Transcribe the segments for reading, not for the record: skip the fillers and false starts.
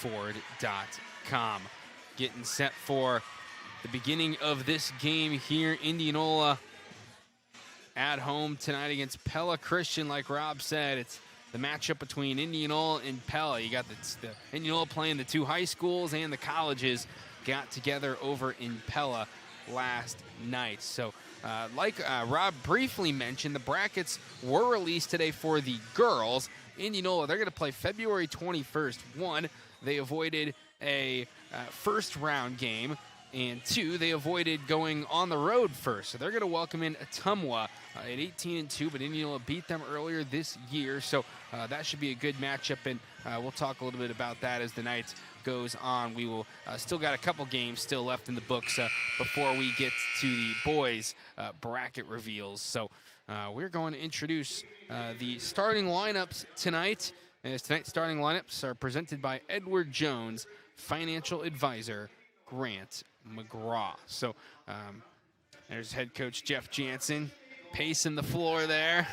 Ford.com. Getting set for the beginning of this game here. Indianola at home tonight against Pella Christian. Like Rob said, it's the matchup between Indianola and Pella. You got the Indianola playing the two high schools, and the colleges got together over in Pella last night. So like Rob briefly mentioned, the brackets were released today for the girls. Indianola, they're going to play February 21st. One, they avoided a first round game, and two, they avoided going on the road first. So they're going to welcome in Ottumwa at 18-2, but Indianola beat them earlier this year. So that should be a good matchup, and we'll talk a little bit about that as the night goes on. We will still got a couple games still left in the books before we get to the boys bracket reveals. So we're going to introduce the starting lineups tonight. As tonight's starting lineups are presented by Edward Jones, financial advisor Grant McGraw. So there's head coach Jeff Jansen pacing the floor there,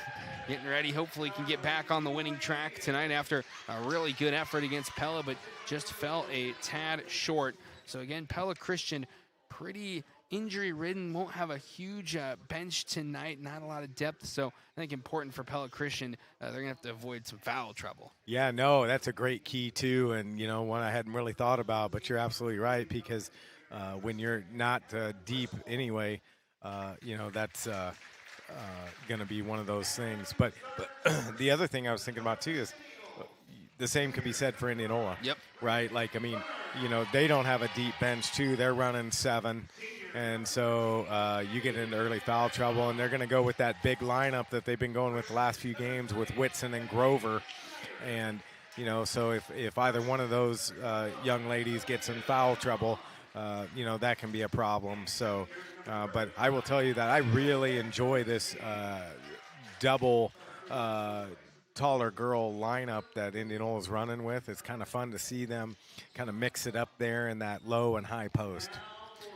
getting ready. Hopefully can get back on the winning track tonight after a really good effort against Pella, but just fell a tad short. So again, Pella Christian pretty injury-ridden, won't have a huge bench tonight, not a lot of depth, so I think important for Pella Christian, they're going to have to avoid some foul trouble. Yeah, no, that's a great key too, and one I hadn't really thought about, but you're absolutely right, because when you're not deep anyway, that's going to be one of those things. But the other thing I was thinking about too is the same could be said for Indianola. Yep. Right? Like, I mean, they don't have a deep bench too. They're running 7. And so you get into early foul trouble, and they're going to go with that big lineup that they've been going with the last few games with Whitson and Grover. And, so if either one of those young ladies gets in foul trouble, that can be a problem. So, but I will tell you that I really enjoy this double taller girl lineup that Indianola is running with. It's kind of fun to see them kind of mix it up there in that low and high post.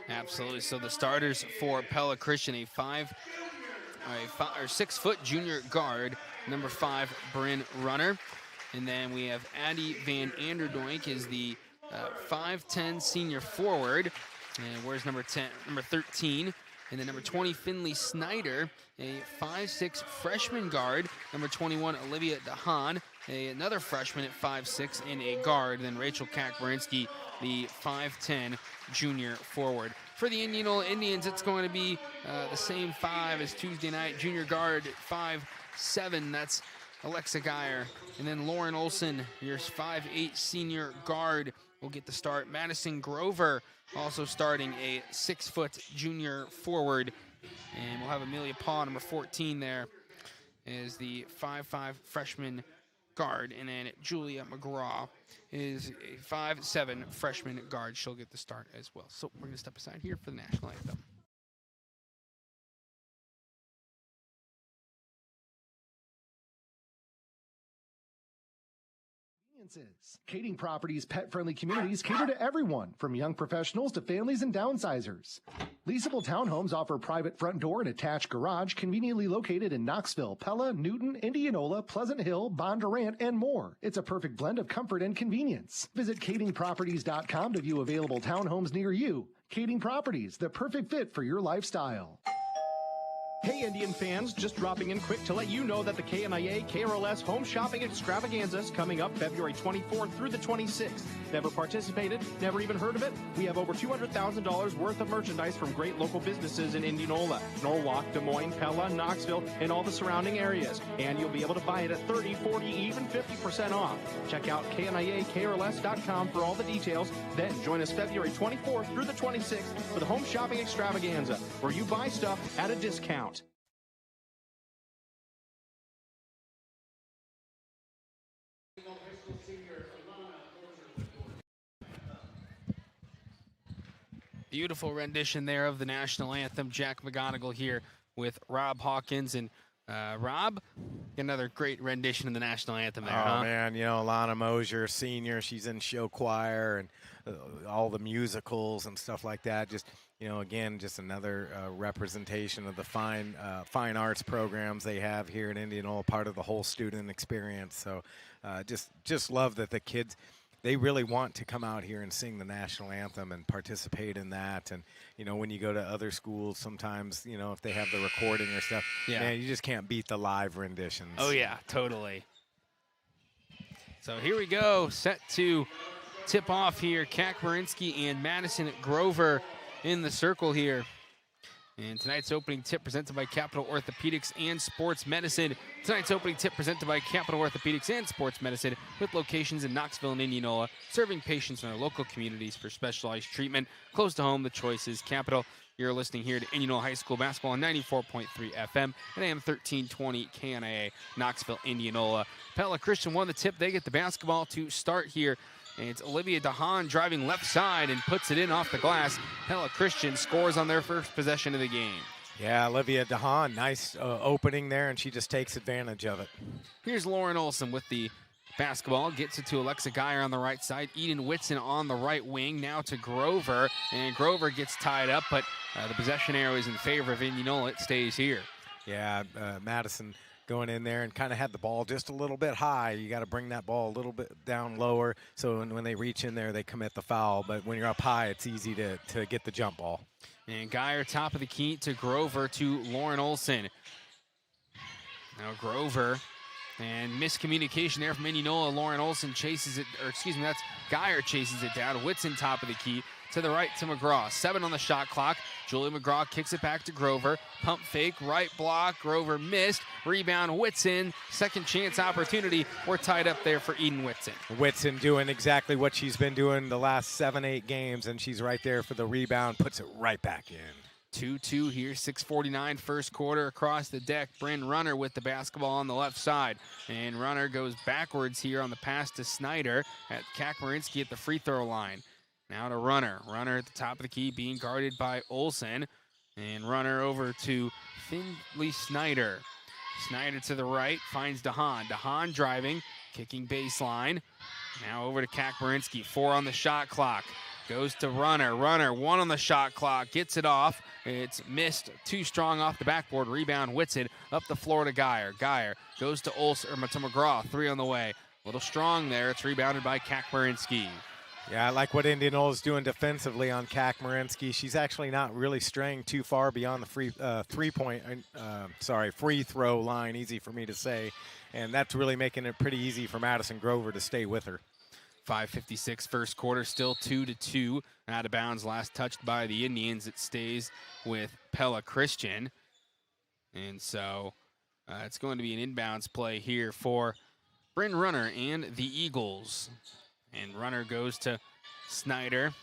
Absolutely. So the starters for Pella Christian, a 6-foot junior guard, number 5, Bryn Runner. And then we have Addie Van Anderdoink is the 5'10" senior forward. And where's number 13? And then number 20, Finley Snyder, a 5'6" freshman guard. Number 21, Olivia DeHaan, another freshman at 5'6" and a guard. Then Rachel Kakbarinsky, the 5'10" junior forward. For the Indianola Indians, it's going to be the same 5 as Tuesday night. Junior guard at 5'7", that's Alexa Geyer. And then Lauren Olson, your 5'8" senior guard, will get the start. Madison Grover also starting, a 6-foot junior forward. And we'll have Amelia Paw, number 14 there, is the 5'5" freshman guard. And then Julia McGraw is a 5'7" freshman guard. She'll get the start as well. So we're going to step aside here for the national anthem. Kading Properties pet-friendly communities cater to everyone, from young professionals to families and downsizers. Leasable townhomes offer private front door and attached garage, conveniently located in Knoxville, Pella, Newton, Indianola, Pleasant Hill, Bondurant, and more. It's a perfect blend of comfort and convenience. Visit kadingproperties.com to view available townhomes near you. Kading Properties, the perfect fit for your lifestyle. Hey Indian fans, just dropping in quick to let you know that the KMIA KRLS Home Shopping Extravaganza is coming up February 24th through the 26th. Never participated? Never even heard of it? We have over $200,000 worth of merchandise from great local businesses in Indianola, Norwalk, Des Moines, Pella, Knoxville, and all the surrounding areas. And you'll be able to buy it at 30, 40, even 50% off. Check out KMIAKRLS.com for all the details. Then join us February 24th through the 26th for the Home Shopping Extravaganza, where you buy stuff at a discount. Beautiful rendition there of the national anthem. Jack McGonigal here with Rob Hawkins. And Rob, another great rendition of the national anthem there, Oh, man, Lana Mosier, senior, she's in show choir and all the musicals and stuff like that. Just, again, just another representation of the fine arts programs they have here at Indianola, part of the whole student experience. So just love that the kids they really want to come out here and sing the national anthem and participate in that. And, you know, when you go to other schools, sometimes, you know, if they have the recording or stuff, man, you just can't beat the live renditions. Oh, yeah, totally. So here we go, set to tip off here. Kakmarinsky and Madison Grover in the circle here. And tonight's opening tip presented by Capital Orthopedics and Sports Medicine. Tonight's opening tip presented by Capital Orthopedics and Sports Medicine, with locations in Knoxville and Indianola, serving patients in their local communities for specialized treatment. Close to home, the choice is Capital. You're listening here to Indianola High School basketball on 94.3 FM and AM 1320 KNIA, Knoxville, Indianola. Pella Christian won the tip. They get the basketball to start here. And it's Olivia DeHaan driving left side and puts it in off the glass. Pella Christian scores on their first possession of the game. Yeah, Olivia DeHaan, nice opening there, and she just takes advantage of it. Here's Lauren Olson with the basketball. Gets it to Alexa Geyer on the right side. Eden Whitson on the right wing. Now to Grover. And Grover gets tied up, but the possession arrow is in favor of Indianola. It stays here. Yeah, Madison going in there and kind of had the ball just a little bit high. You got to bring that ball a little bit down lower, so when they reach in there, they commit the foul. But when you're up high, it's easy to get the jump ball. And Geyer top of the key to Grover to Lauren Olson. Now Grover, and miscommunication there from Indianola. Lauren Olson chases it, or excuse me, that's Geyer chases it down. Whitson top of the key to the right to McGraw. 7 on the shot clock. Julie McGraw kicks it back to Grover. Pump fake, right block. Grover missed. Rebound, Whitson. Second chance opportunity. We're tied up there for Eden Whitson. Whitson doing exactly what she's been doing the last 7-8 games, and she's right there for the rebound. Puts it right back in. 2-2 here, 6:49 first quarter. Across the deck, Bryn Runner with the basketball on the left side. And Runner goes backwards here on the pass to Snyder at Kakmarinsky at the free throw line. Now to Runner. Runner at the top of the key being guarded by Olson. And Runner over to Finley Snyder. Snyder to the right, finds DeHaan. DeHaan driving, kicking baseline. Now over to Kakmarinsky, 4 on the shot clock. Goes to Runner. Runner, 1 on the shot clock, gets it off. It's missed, too strong off the backboard. Rebound, Whitson, up the floor to Geyer. Geyer goes to Olson, or to McGraw, 3 on the way. A little strong there. It's rebounded by Kakmarinsky. Yeah, I like what Indianola is doing defensively on Kakmarinsky. She's actually not really straying too far beyond the free throw line, easy for me to say. And that's really making it pretty easy for Madison Grover to stay with her. 5:56 first quarter, still 2-2. Out of bounds, last touched by the Indians. It stays with Pella Christian. And so it's going to be an inbounds play here for Bryn Runner and the Eagles. And Runner goes to Snyder.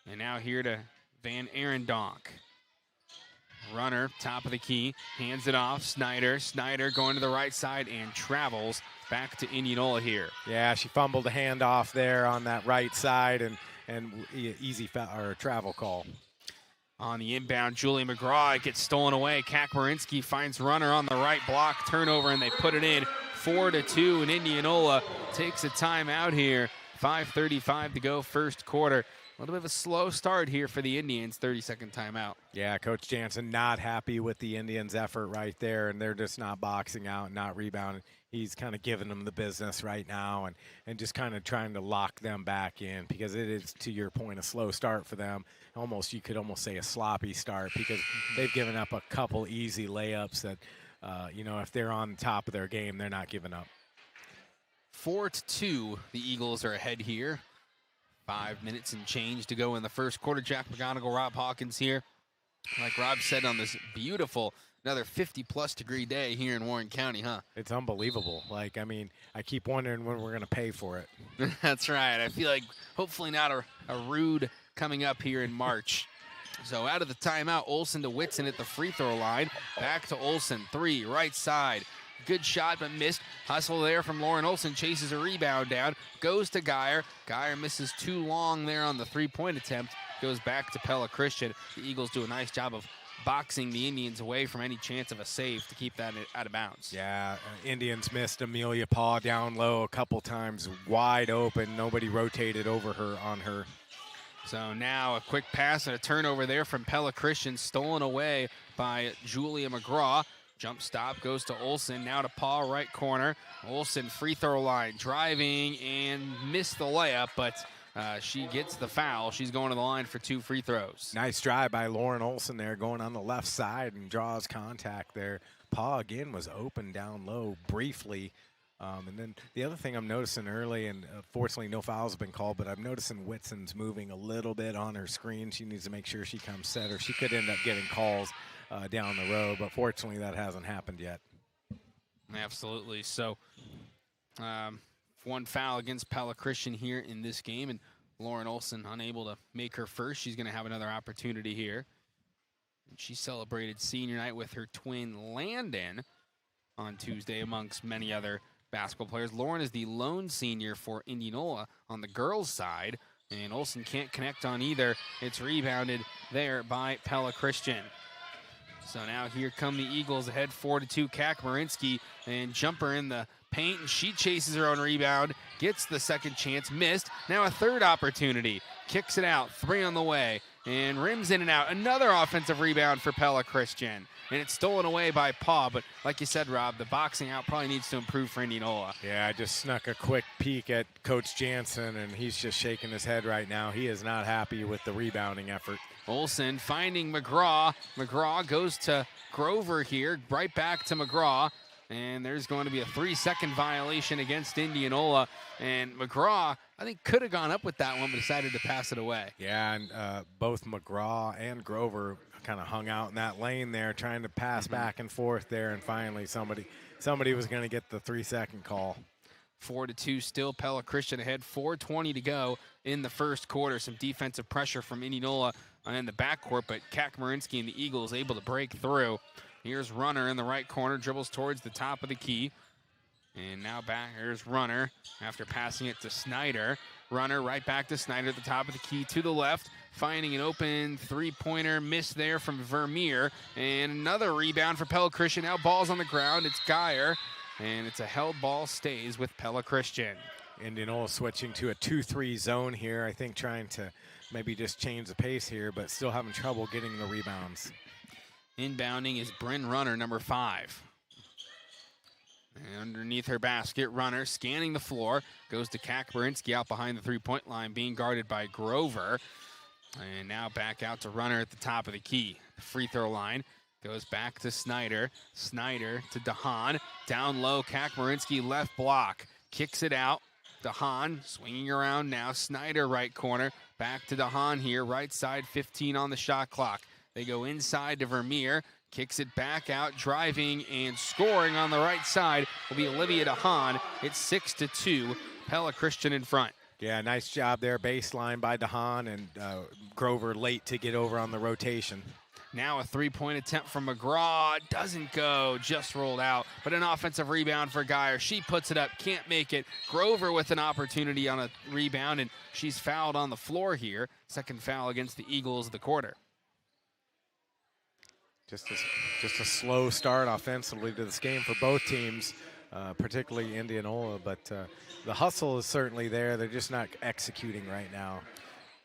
And now here to Van Arendonk. Runner, top of the key, hands it off. Snyder going to the right side and travels back to Indianola here. Yeah, she fumbled a handoff there on that right side, and easy travel call. On the inbound, Julie McGraw, it gets stolen away. Kakmarinsky finds Runner on the right block, turnover, and they put it in. 4-2, and Indianola takes a timeout here. 5:35 to go first quarter. A little bit of a slow start here for the Indians, 30-second timeout. Yeah, Coach Jansen not happy with the Indians' effort right there, and they're just not boxing out, not rebounding. He's kind of giving them the business right now and just kind of trying to lock them back in, because it is, to your point, a slow start for them. You could almost say a sloppy start, because they've given up a couple easy layups that, if they're on top of their game, they're not giving up. 4-2, the Eagles are ahead here. 5 minutes and change to go in the first quarter. Jack McGonigal, Rob Hawkins here. Like Rob said, on this beautiful, another 50-plus degree day here in Warren County, huh? It's unbelievable. I keep wondering when we're going to pay for it. That's right. I feel like hopefully not a rude coming up here in March. So out of the timeout, Olson to Whitson at the free throw line. Back to Olson, 3, right side. Good shot, but missed. Hustle there from Lauren Olson. Chases a rebound down. Goes to Geyer. Geyer misses too long there on the three-point attempt. Goes back to Pella Christian. The Eagles do a nice job of boxing the Indians away from any chance of a save to keep that out of bounds. Yeah, Indians missed Amelia Paw down low a couple times. Wide open. Nobody rotated over her on her. So now a quick pass and a turnover there from Pella Christian, stolen away by Julia McGraw. Jump stop goes to Olsen, now to Paul, right corner. Olsen free throw line, driving and missed the layup, but she gets the foul. She's going to the line for 2 free throws. Nice drive by Lauren Olsen there, going on the left side and draws contact there. Paul again was open down low briefly. And then the other thing I'm noticing early, and fortunately no fouls have been called, but I'm noticing Whitson's moving a little bit on her screen. She needs to make sure she comes set, or she could end up getting calls down the road, but fortunately that hasn't happened yet. Absolutely. So 1 foul against Pella Christian here in this game, and Lauren Olsen unable to make her first. She's going to have another opportunity here. And she celebrated senior night with her twin Landon on Tuesday, amongst many other basketball players. Lauren is the lone senior for Indianola on the girls' side, and Olsen can't connect on either. It's rebounded there by Pella Christian. So now here come the Eagles ahead 4-2. Kakmarinsky, and jumper in the paint, and she chases her own rebound, gets the second chance, missed. Now a third opportunity, kicks it out, 3 on the way, and rims in and out. Another offensive rebound for Pella Christian, and it's stolen away by Paw. But like you said, Rob, the boxing out probably needs to improve for Indianola. Yeah, I just snuck a quick peek at Coach Jansen, and he's just shaking his head right now. He is not happy with the rebounding effort. Olsen finding McGraw. McGraw goes to Grover here, right back to McGraw. And there's going to be a 3-second violation against Indianola. And McGraw, I think, could have gone up with that one, but decided to pass it away. Yeah, and both McGraw and Grover kind of hung out in that lane there, trying to pass back and forth there. And finally, somebody was going to get the 3-second call. 4-2 still, Pella Christian ahead. 4:20 to go in the first quarter. Some defensive pressure from Indianola in the backcourt, but Kakmarinsky and the Eagles able to break through. Here's Runner in the right corner, dribbles towards the top of the key. And now back, here's Runner after passing it to Snyder. Runner right back to Snyder at the top of the key to the left, finding an open 3-pointer, miss there from Vermeer. And another rebound for Pella Christian. Now ball's on the ground, it's Geyer. And it's a held ball, stays with Pella Christian. Indianola switching to a 2-3 zone here, I think trying to maybe just change the pace here, but still having trouble getting the rebounds. Inbounding is Bryn Runner, number 5. And underneath her basket, Runner scanning the floor, goes to Kakmarinsky out behind the 3-point line, being guarded by Grover. And now back out to Runner at the top of the key. The free throw line goes back to Snyder. Snyder to DeHaan. Down low, Kakmarinsky left block. Kicks it out. DeHaan swinging around now. Snyder right corner. Back to DeHaan here. Right side, 15 on the shot clock. They go inside to Vermeer. Kicks it back out, driving and scoring on the right side will be Olivia DeHaan. It's 6-2. Pella Christian in front. Yeah, nice job there. Baseline by DeHaan, and Grover late to get over on the rotation. Now a 3-point attempt from McGraw. Doesn't go, just rolled out. But an offensive rebound for Geyer. She puts it up, can't make it. Grover with an opportunity on a rebound, and she's fouled on the floor here. Second foul against the Eagles of the quarter. Just a slow start offensively to this game for both teams, particularly Indianola. But the hustle is certainly there. They're just not executing right now.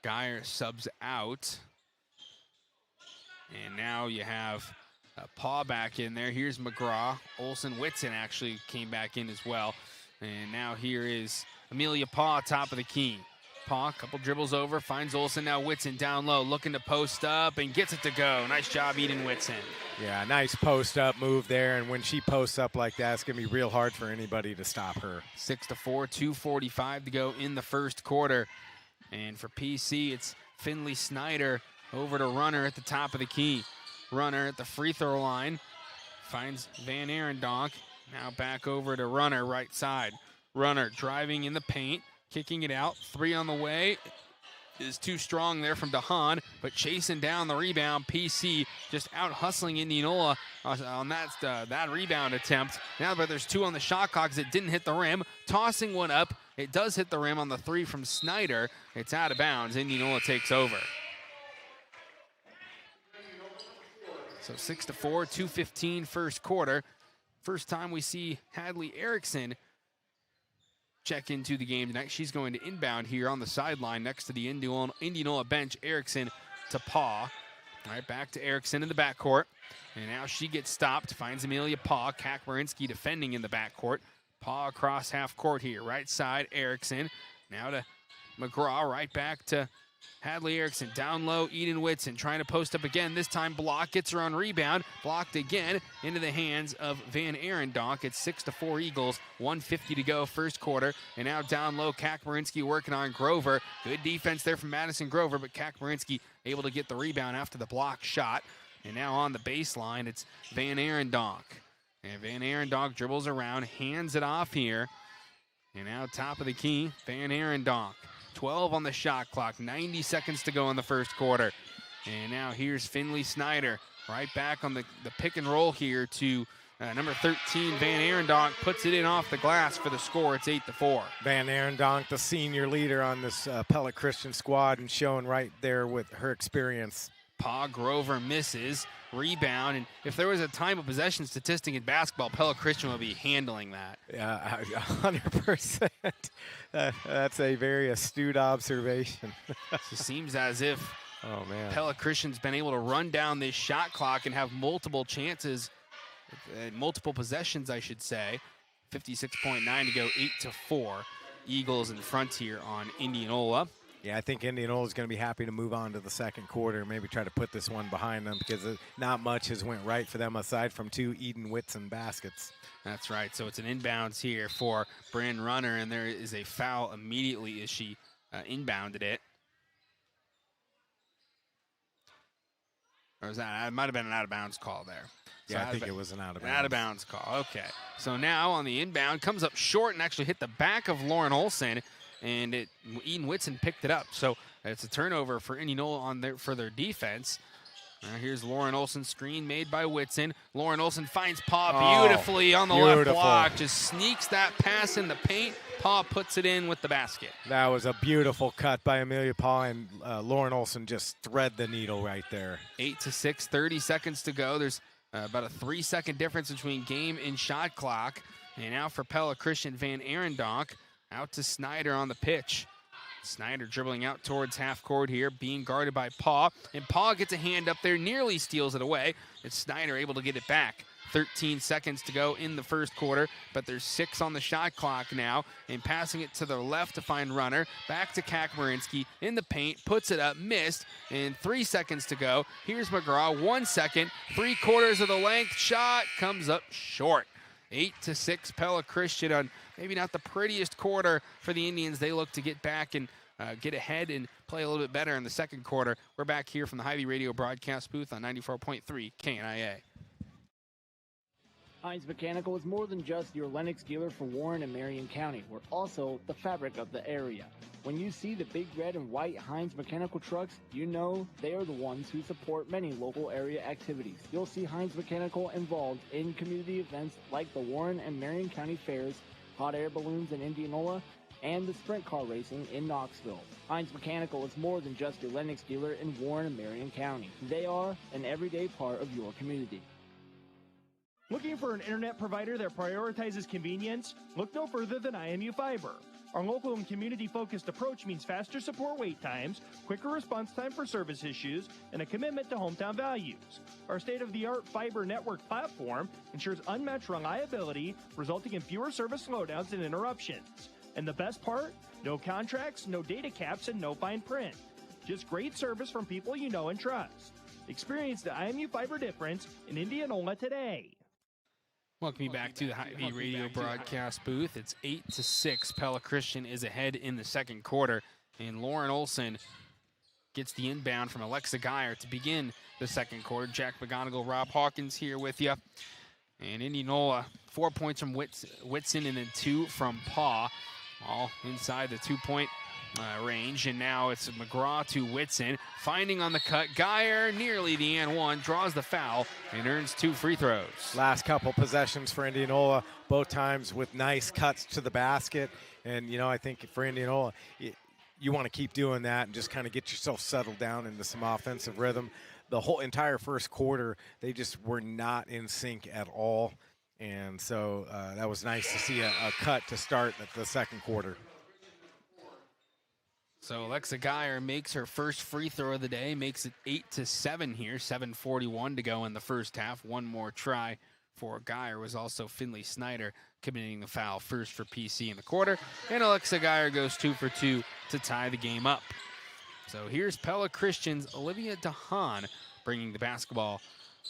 Geyer subs out. And now you have Paw back in there. Here's McGraw. Olsen Whitson actually came back in as well. And now here is Amelia Paw, top of the key. Paw, couple dribbles over, finds Olsen. Now Whitson down low, looking to post up and gets it to go. Nice job, Eden Whitson. Yeah, nice post up move there. And when she posts up like that, it's going to be real hard for anybody to stop her. 6-4, 2:45 to go in the first quarter. And for PC, it's Finley Snyder over to Runner at the top of the key. Runner at the free throw line. Finds Van Arendonk. Now back over to Runner, right side. Runner driving in the paint. Kicking it out, 3 on the way, is too strong there from DeHaan, but chasing down the rebound. PC just out hustling Indianola on that rebound attempt. Now, but there's 2 on the shot clock as it didn't hit the rim. Tossing one up, it does hit the rim on the 3 from Snyder. It's out of bounds. Indianola takes over. So 6-4, 2:15 first quarter. First time we see Hadley Erickson check into the game tonight. She's going to inbound here on the sideline next to the Indianola bench. Erickson to Paw. Right back to Erickson in the backcourt. And now she gets stopped, finds Amelia Paw. Kakmarinski defending in the backcourt. Paw across half court here. Right side, Erickson. Now to McGraw, right back to Hadley Erickson. Down low, Eden Whitson trying to post up again. This time block, gets her on rebound. Blocked again into the hands of Van Arendonk. It's 6-4 Eagles. 1:50 to go first quarter. And now down low, Kakmarinski working on Grover. Good defense there from Madison Grover, but Kakmarinski able to get the rebound after the block shot. And now on the baseline, it's Van Arendonk. And Van Arendonk dribbles around, hands it off here. And now top of the key, Van Arendonk. 12 on the shot clock, 90 seconds to go in the first quarter. And now here's Finley Snyder, right back on the pick and roll here to number 13, Van Arendonk, puts it in off the glass for the score. It's 8-4. Van Arendonk, the senior leader on this Pella Christian squad, and showing right there with her experience. Paw Grover misses, rebound, and if there was a time of possession statistic in basketball, Pella Christian would be handling that. Yeah, 100%. That's a very astute observation. It seems as if Pella Christian's been able to run down this shot clock and have multiple chances, multiple possessions, I should say. 56.9 to go, 8-4. Eagles in front here on Indianola. Yeah, I think Indianola is going to be happy to move on to the second quarter, maybe try to put this one behind them, because not much has went right for them aside from 2 Eden Whitson baskets. That's right. So it's an inbounds here for Bryn Runner, and there is a foul immediately as she inbounded it. Or was that? It might have been an out-of-bounds call there. So yeah, I think it was an out-of-bounds. Out-of-bounds call. Okay. So now on the inbound, comes up short and actually hit the back of Lauren Olson. And Eden Whitson picked it up. So it's a turnover for Indianola for their defense. Now here's Lauren Olson, screen made by Whitson. Lauren Olson finds Paw beautifully on the left block. Just sneaks that pass in the paint. Paw puts it in with the basket. That was a beautiful cut by Amelia Paw, and Lauren Olson just thread the needle right there. 8-6, 30 seconds to go. There's about a 3-second difference between game and shot clock. And now for Pella Christian, Van Arendonk. Out to Snyder on the pitch. Snyder dribbling out towards half court here, being guarded by Paw. And Paw gets a hand up there, nearly steals it away. It's Snyder able to get it back. 13 seconds to go in the first quarter, but there's 6 on the shot clock now. And passing it to the left to find Runner. Back to Kakmarinski in the paint, puts it up, missed. And 3 seconds to go. Here's McGraw, 1 second. 3/4 of the length, shot comes up short. 8-6 Pella Christian on maybe not the prettiest quarter for the Indians. They look to get back and get ahead and play a little bit better in the second quarter. We're back here from the Hy-Vee Radio broadcast booth on 94.3 KNIA. Heinz Mechanical is more than just your Lennox dealer for Warren and Marion County. We're also the fabric of the area. When you see the big red and white Heinz Mechanical trucks, you know they are the ones who support many local area activities. You'll see Heinz Mechanical involved in community events like the Warren and Marion County Fairs, hot air balloons in Indianola, and the sprint car racing in Knoxville. Heinz Mechanical is more than just your Lennox dealer in Warren and Marion County. They are an everyday part of your community. Looking for an internet provider that prioritizes convenience? Look no further than IMU Fiber. Our local and community-focused approach means faster support wait times, quicker response time for service issues, and a commitment to hometown values. Our state-of-the-art fiber network platform ensures unmatched reliability, resulting in fewer service slowdowns and interruptions. And the best part? No contracts, no data caps, and no fine print. Just great service from people you know and trust. Experience the IMU Fiber difference in Indianola today. Welcome back to the Hy-Vee Radio broadcast booth. It's 8-6. Pella Christian is ahead in the second quarter. And Lauren Olson gets the inbound from Alexa Geyer to begin the second quarter. Jack McGonigal, Rob Hawkins here with you. And Indianola, 4 points from Whitson and then 2 from Paw. All inside the 2-point range. And now it's McGraw to Whitson. Finding on the cut. Geyer nearly the and one. Draws the foul and earns 2 free throws. Last couple possessions for Indianola, both times with nice cuts to the basket. And, you know, I think for Indianola, you want to keep doing that and just kind of get yourself settled down into some offensive rhythm. The whole entire first quarter, they just were not in sync at all. And so that was nice to see a cut to start the second quarter. So Alexa Geyer makes her first free throw of the day, makes it 8-7 here, 7:41 to go in the first half. One more try for Geyer was also Finley Snyder committing the foul first for PC in the quarter. And Alexa Geyer goes 2 for 2 to tie the game up. So here's Pella Christian's Olivia DeHaan bringing the basketball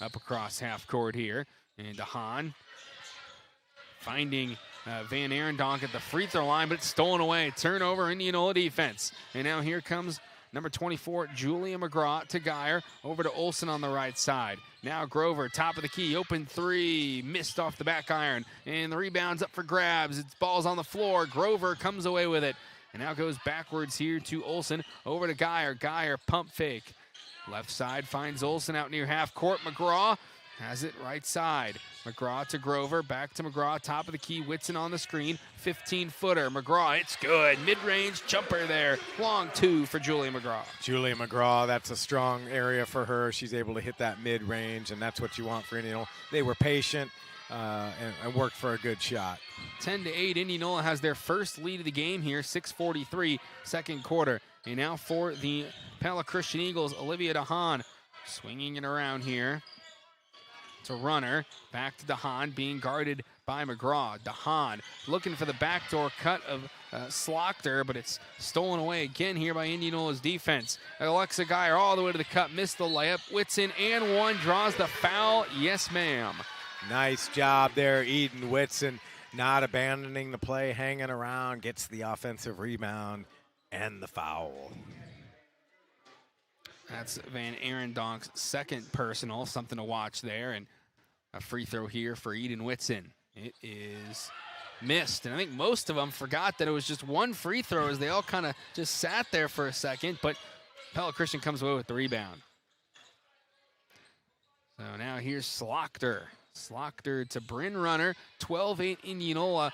up across half court here. And DeHaan finding Van Arendonk at the free throw line, but it's stolen away. Turnover, Indianola defense. And now here comes number 24, Julia McGraw to Geyer. Over to Olsen on the right side. Now Grover, top of the key, open three. Missed off the back iron. And the rebound's up for grabs. It's ball's on the floor. Grover comes away with it. And now goes backwards here to Olsen. Over to Geyer. Geyer, pump fake. Left side finds Olsen out near half court. McGraw has it right side. McGraw to Grover, back to McGraw, top of the key, Whitson on the screen, 15-footer. McGraw, it's good. Mid-range jumper there. Long two for Julia McGraw. Julia McGraw, that's a strong area for her. She's able to hit that mid-range, and that's what you want for Indianola. They were patient and worked for a good shot. 10-8, Indianola has their first lead of the game here, 6:43, second quarter. And now for the Pella Christian Eagles, Olivia DeHaan swinging it around here. It's a runner, back to DeHaan, being guarded by McGraw. DeHaan looking for the backdoor cut of Slochter, but it's stolen away again here by Indianola's defense. Alexa Geyer all the way to the cut, missed the layup. Whitson and one, draws the foul. Yes, ma'am. Nice job there, Eden Whitson, not abandoning the play, hanging around, gets the offensive rebound and the foul. That's Van Arendonk's second personal, something to watch there, and a free throw here for Eden Whitson. It is missed, and I think most of them forgot that it was just one free throw as they all kind of just sat there for a second, but Pella Christian comes away with the rebound. So now here's Slochter. Slochter to Bryn Runner, 12-8 Indianola,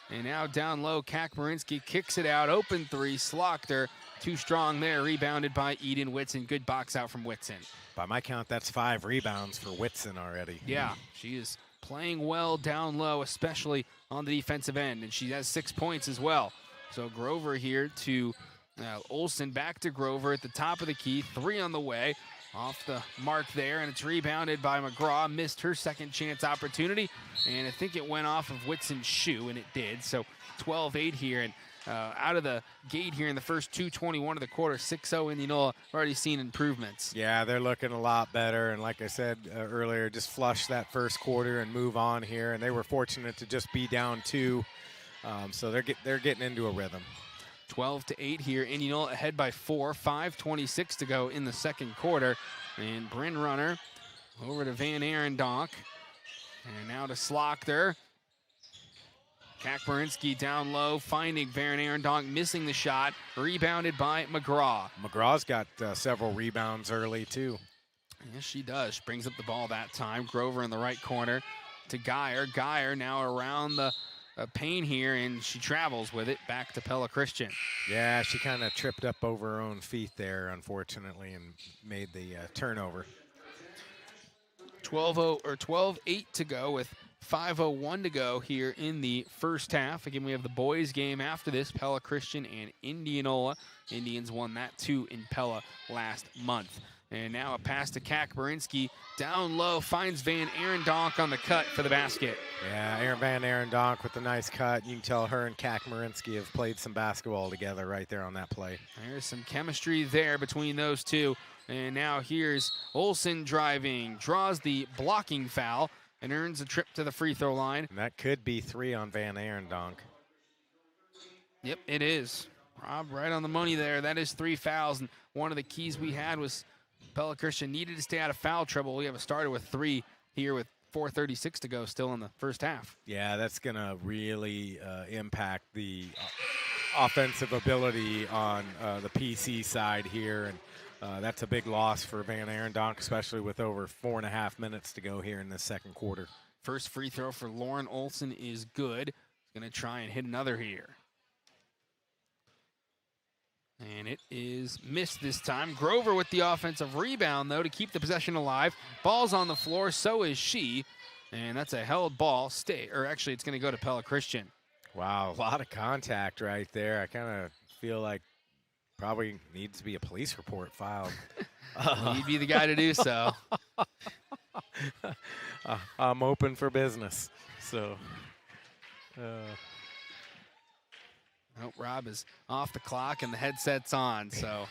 and now down low, Kakmarinsky kicks it out, open three, Slochter. Too strong there, rebounded by Eden Whitson. Good box out from Whitson. By my count, that's 5 rebounds for Whitson already. Yeah, she is playing well down low, especially on the defensive end, and she has 6 points as well. So Grover here to Olsen, back to Grover at the top of the key, 3 on the way. Off the mark there, and it's rebounded by McGraw. Missed her second chance opportunity, and I think it went off of Whitson's shoe, and it did. So 12-8 here, and out of the gate here in the first 2:21 of the quarter, 6-0 Indianola. Already seen improvements. Yeah, they're looking a lot better, and like I said earlier, just flush that first quarter and move on here, and they were fortunate to just be down 2, so they're getting into a rhythm. 12-8 here. Indianola ahead by 4, 5:26 to go in the second quarter. And Bryn Runner over to Van Arendonk. And now to Slochter. Kakmarinsky down low, finding Van Arendonk, missing the shot. Rebounded by McGraw. McGraw's got several rebounds early, too. Yes, she does. She brings up the ball that time. Grover in the right corner to Geyer. Geyer now around the paint here, and she travels with it back to Pella Christian. Yeah, she kind of tripped up over her own feet there, unfortunately, and made the turnover. 12-8 to go with 5:01 to go here in the first half. Again, we have the boys game after this, Pella Christian and Indianola. Indians won that too in Pella last month. And now a pass to Kakmarinsky. Down low, finds Van Arendonk on the cut for the basket. Yeah, Van Arendonk with the nice cut. You can tell her and Kakmarinsky have played some basketball together right there on that play. There's some chemistry there between those two. And now here's Olsen driving, draws the blocking foul, and earns a trip to the free throw line. And that could be 3 on Van Arendonk. Yep, it is. Rob, right on the money there. That is 3 fouls, and one of the keys we had was Pella Christian needed to stay out of foul trouble. We have a starter with 3 here with 4:36 to go still in the first half. Yeah, that's going to really impact the offensive ability on the PC side here, and that's a big loss for Van Arendonk, especially with over 4.5 minutes to go here in the second quarter. First free throw for Lauren Olsen is good. He's going to try and hit another here. And it is missed this time. Grover with the offensive rebound, though, to keep the possession alive. Ball's on the floor, so is she. And that's a held ball. Actually, it's going to go to Pella Christian. Wow, a lot of contact right there. I kind of feel like Probably needs to be a police report filed. He'd be the guy to do so. I'm open for business. So, Oh, Rob is off the clock and the headset's on. So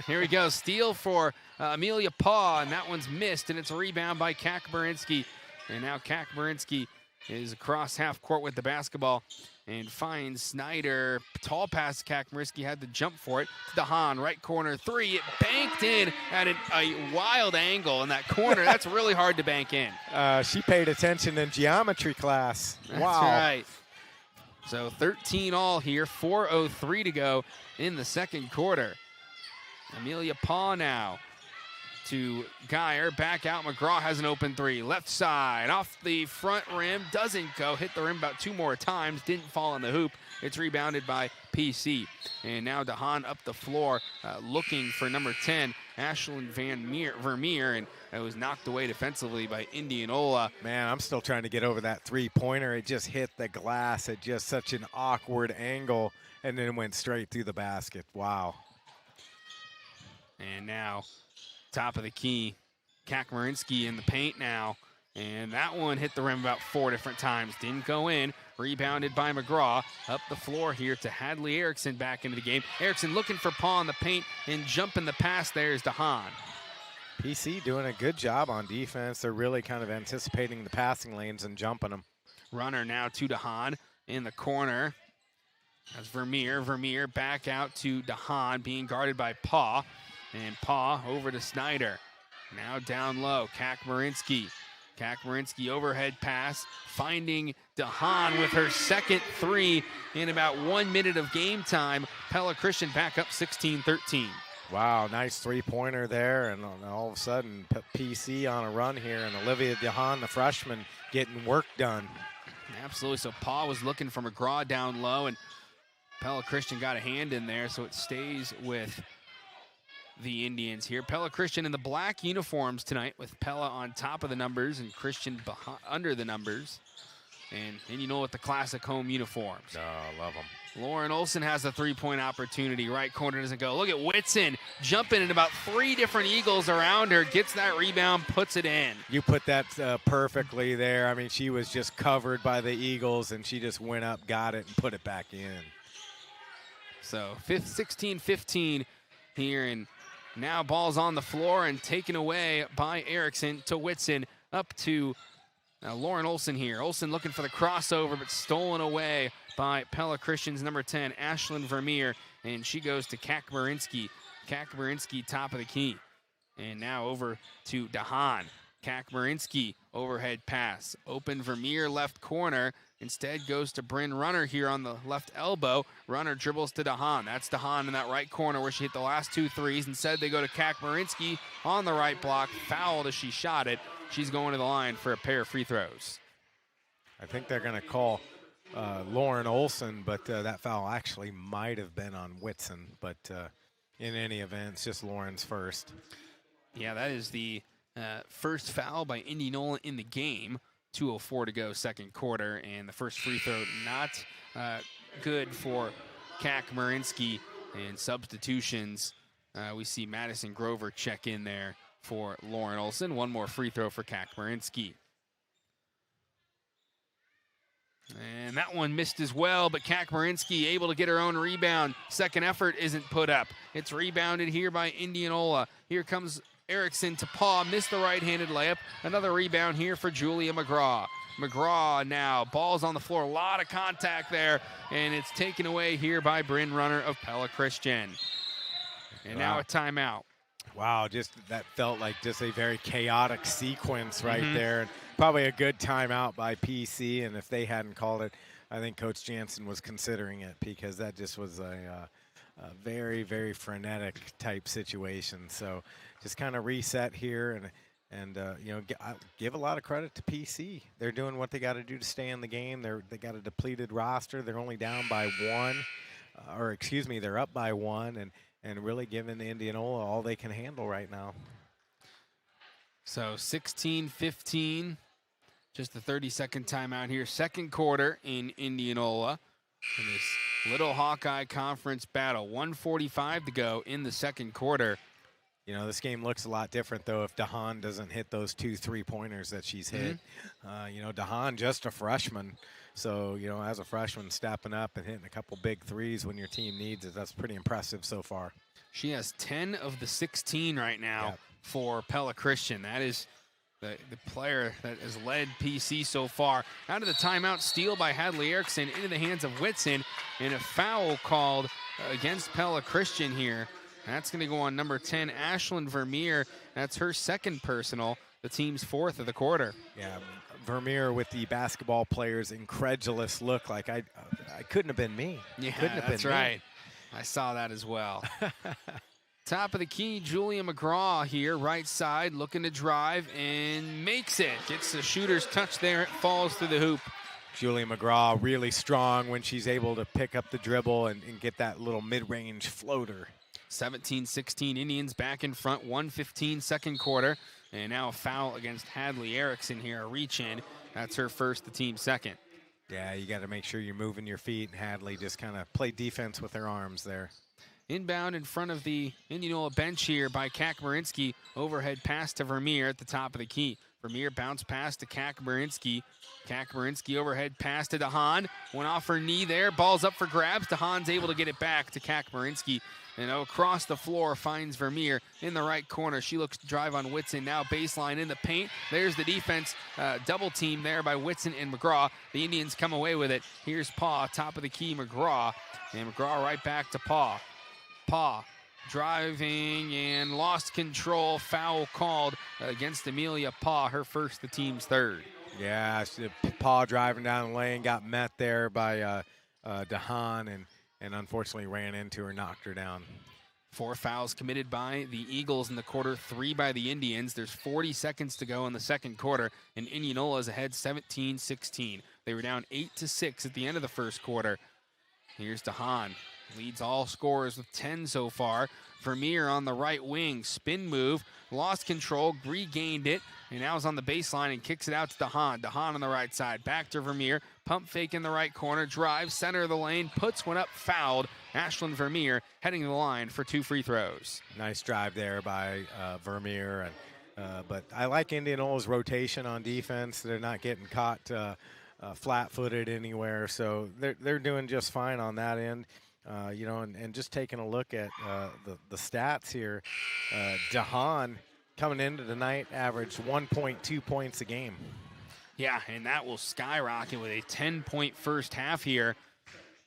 here we go. Steal for Amelia Paw, and that one's missed, and it's a rebound by Kakberinsky. And now Kakberinsky is across half court with the basketball and finds Snyder. Tall pass to Kakberinsky, had to jump for it. To DeHaan, right corner three. It banked in at a wild angle in that corner. That's really hard to bank in. she paid attention in geometry class. That's wow. right. So 13 all here, 4:03 to go in the second quarter. Amelia Paw now to Geyer, back out. McGraw has an open three. Left side, off the front rim, doesn't go. Hit the rim about 2 more times, didn't fall in the hoop. It's rebounded by PC. And now DeHaan up the floor, looking for number 10, Ashlyn Vermeer, and it was knocked away defensively by Indianola. Man, I'm still trying to get over that three-pointer. It just hit the glass at just such an awkward angle, and then went straight through the basket. Wow. And now, top of the key, Kakmerinsky in the paint now. And that one hit the rim about 4 different times. Didn't go in. Rebounded by McGraw. Up the floor here to Hadley Erickson back into the game. Erickson looking for Paw in the paint and jumping the pass there is DeHaan. PC doing a good job on defense. They're really kind of anticipating the passing lanes and jumping them. Runner now to DeHaan in the corner. That's Vermeer. Vermeer back out to DeHaan, being guarded by Paw. And Paw over to Snyder. Now down low, Kakmerinsky. Kakmerinsky overhead pass, finding DeHaan with her second three in about 1 minute of game time. Pella Christian back up 16-13. Wow, nice three-pointer there, and all of a sudden, PC on a run here, and Olivia DeHaan, the freshman, getting work done. Absolutely, so Paw was looking for McGraw down low, and Pella Christian got a hand in there, so it stays with the Indians here. Pella Christian in the black uniforms tonight, with Pella on top of the numbers and Christian under the numbers. And you know what, the classic home uniforms. Oh, I love them. Lauren Olson has a three-point opportunity. Right corner doesn't go. Look at Whitson jumping in about 3 different Eagles around her. Gets that rebound, puts it in. You put that perfectly there. I mean, she was just covered by the Eagles, and she just went up, got it, and put it back in. So 16-15 here, and now ball's on the floor and taken away by Erickson to Whitson, up to Lauren Olson here. Olson looking for the crossover, but stolen away by Pella Christian's number 10, Ashlyn Vermeer, and she goes to Kakmerinsky. Kakmerinsky top of the key. And now over to DeHaan. Kakmerinsky overhead pass. Open Vermeer left corner. Instead goes to Bryn Runner here on the left elbow. Runner dribbles to DeHaan. That's DeHaan in that right corner where she hit the last 2 threes. Instead they go to Kakmerinsky on the right block. Fouled as she shot it. She's going to the line for a pair of free throws. I think they're going to call Lauren Olson, but that foul actually might have been on Whitson. But in any event, it's just Lauren's first. Yeah, that is the first foul by Indianola in the game. 2:04 to go, second quarter, and the first free throw not good for Kakmerinsky. And substitutions, we see Madison Grover check in there for Lauren Olson. 1 more free throw for Kakmerinsky. And that one missed as well, but Kakmerinsky able to get her own rebound. Second effort isn't put up. It's rebounded here by Indianola. Here comes Erickson to Paw, missed the right-handed layup. Another rebound here for Julia McGraw. McGraw now, ball's on the floor, a lot of contact there, and it's taken away here by Bryn Runner of Pella Christian. And now a timeout. Wow, just that felt like just a very chaotic sequence right there. And probably a good timeout by PC, and if they hadn't called it, I think Coach Jansen was considering it, because that just was a very, very frenetic type situation. So just kind of reset here and you know, give a lot of credit to PC. They're doing what they got to do to stay in the game. They got a depleted roster. They're only down by 1, or excuse me, they're up by 1, and really giving Indianola all they can handle right now. So 16-15, just the 30-second timeout here. Second quarter in Indianola. in this Little Hawkeye Conference battle. 1:45 to go in the second quarter. You know, this game looks a lot different, though, if DeHaan doesn't hit those 2 3-pointers that she's hit. You know, DeHaan, just a freshman. So, you know, as a freshman, stepping up and hitting a couple big threes when your team needs it, that's pretty impressive so far. She has 10 of the 16 right now for Pella Christian. That is the player that has led PC so far. Out of the timeout, steal by Hadley Erickson into the hands of Whitson, and a foul called against Pella Christian here. That's going to go on number 10, Ashlyn Vermeer. That's her second personal, the team's fourth of the quarter. Yeah, Vermeer with the basketball player's incredulous look, like I couldn't have been me. Yeah, couldn't have that's been right. Me. I saw that as well. Top of the key, Julia McGraw here, right side, looking to drive and makes it. Gets the shooter's touch there, it falls through the hoop. Julia McGraw really strong when she's able to pick up the dribble and get that little mid-range floater. 17-16 Indians back in front, 1:15 second quarter. And now a foul against Hadley Erickson here, a reach in. That's her first, the team second. Yeah, you got to make sure you're moving your feet, and Hadley just kind of played defense with her arms there. Inbound in front of the Indianola bench here by Kakmarinsky. Overhead pass to Vermeer at the top of the key. Vermeer bounce pass to Kakmarinsky. Kakmarinsky overhead pass to DeHaan. Went off her knee there. Ball's up for grabs. DeHaan's able to get it back to Kakmarinsky. And across the floor finds Vermeer in the right corner. She looks to drive on Whitson. Now baseline in the paint. There's the defense. Double team there by Whitson and McGraw. The Indians come away with it. Here's Paw, top of the key, McGraw. And McGraw right back to Paw. Paw driving and lost control. Foul called against Amelia Paw, her first, the team's third. Yeah, Paw driving down the lane, got met there by DeHaan and unfortunately ran into her, knocked her down. 4 fouls committed by the Eagles in the quarter, 3 by the Indians. There's 40 seconds to go in the second quarter, and Indianola is ahead 17-16. They were down 8-6 at the end of the first quarter. Here's DeHaan. Leads all scorers with 10 so far. Vermeer on the right wing. Spin move. Lost control. Regained it. And now is on the baseline and kicks it out to DeHaan. DeHaan on the right side. Back to Vermeer. Pump fake in the right corner. Drive. Center of the lane. Puts one up. Fouled. Ashlyn Vermeer heading to the line for 2 free throws. Nice drive there by Vermeer. But I like Indianola's rotation on defense. They're not getting caught flat-footed anywhere. So they're doing just fine on that end. You know, and just taking a look at the stats here, DeHaan coming into tonight averaged 1.2 points a game. Yeah, and that will skyrocket with a 10-point first half here.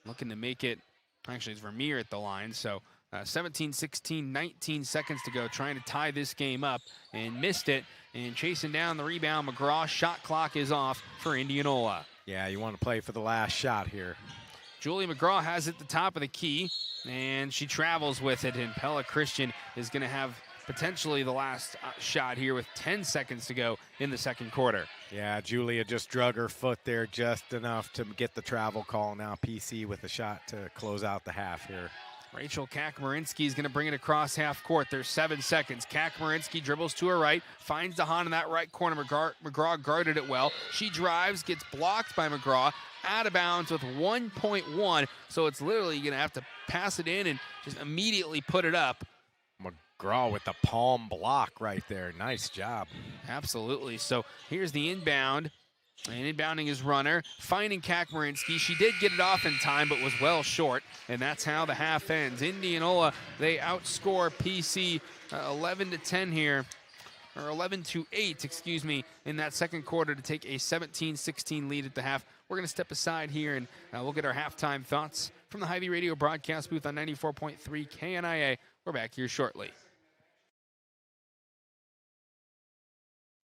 Looking to make it, actually it's Vermeer at the line, so 17-16, 19 seconds to go, trying to tie this game up, and missed it, and chasing down the rebound, McGraw. Shot clock is off for Indianola. Yeah, you want to play for the last shot here. Julie McGraw has it at the top of the key, and she travels with it, and Pella Christian is going to have potentially the last shot here with 10 seconds to go in the second quarter. Yeah, Julia just drug her foot there just enough to get the travel call. Now PC with a shot to close out the half here. Rachel Kakmarinsky is going to bring it across half court. There's 7 seconds. Kakmarinsky dribbles to her right, finds DeHaan in that right corner. McGraw guarded it well. She drives, gets blocked by McGraw, out of bounds with 1.1. So it's literally going to have to pass it in and just immediately put it up. McGraw with the palm block right there. Nice job. Absolutely. So here's the inbound. And inbounding his runner, finding Kakmarinsky. She did get it off in time, but was well short. And that's how the half ends. Indianola, they outscore PC 11-10 here, or 11-8, excuse me, in that second quarter to take a 17-16 lead at the half. We're going to step aside here, and we'll get our halftime thoughts from the Hy-Vee Radio broadcast booth on 94.3 KNIA. We're back here shortly.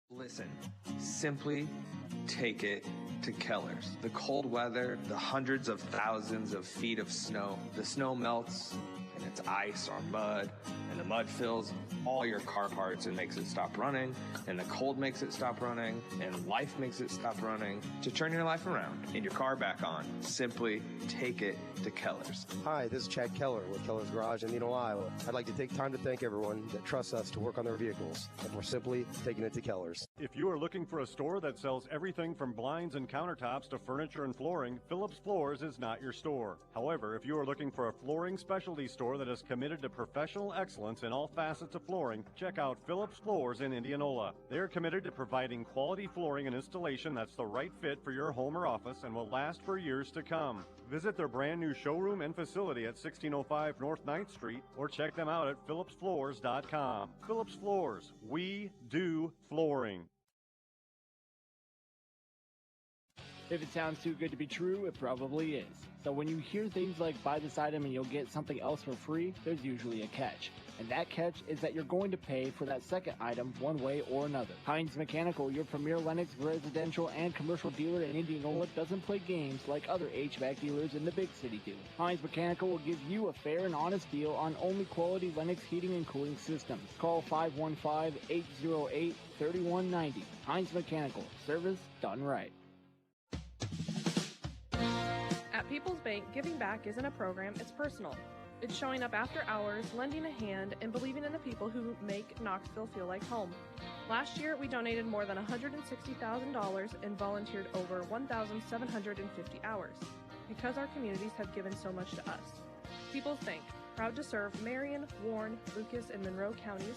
Listen, simply take it to Keller's. The cold weather, the hundreds of thousands of feet of snow, the snow melts and it's ice or mud, and the mud fills all your car parts and makes it stop running, and the cold makes it stop running, and life makes it stop running. To turn your life around and your car back on, simply take it to Keller's. Hi, this is Chad Keller with Keller's Garage in Indianola, Iowa. I'd like to take time to thank everyone that trusts us to work on their vehicles, and we're simply taking it to Keller's. If you are looking for a store that sells everything from blinds and countertops to furniture and flooring, Phillips Floors is not your store. However, if you are looking for a flooring specialty store that is committed to professional excellence in all facets of flooring, check out Phillips Floors in Indianola. They are committed to providing quality flooring and installation that's the right fit for your home or office and will last for years to come. Visit their brand new showroom and facility at 1605 North 9th Street or check them out at phillipsfloors.com. Phillips Floors, we do flooring. If it sounds too good to be true, it probably is. So when you hear things like buy this item and you'll get something else for free, there's usually a catch. And that catch is that you're going to pay for that second item one way or another. Hines Mechanical, your premier Lennox residential and commercial dealer in Indianola, doesn't play games like other HVAC dealers in the big city do. Hines Mechanical will give you a fair and honest deal on only quality Lennox heating and cooling systems. Call 515-808-3190. Hines Mechanical, service done right. At People's Bank, giving back isn't a program, it's personal. It's showing up after hours, lending a hand, and believing in the people who make Knoxville feel like home. Last year, we donated more than $160,000 and volunteered over 1,750 hours, because our communities have given so much to us. People's Bank, proud to serve Marion, Warren, Lucas, and Monroe counties,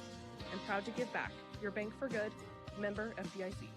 and proud to give back. Your bank for good. Member FDIC.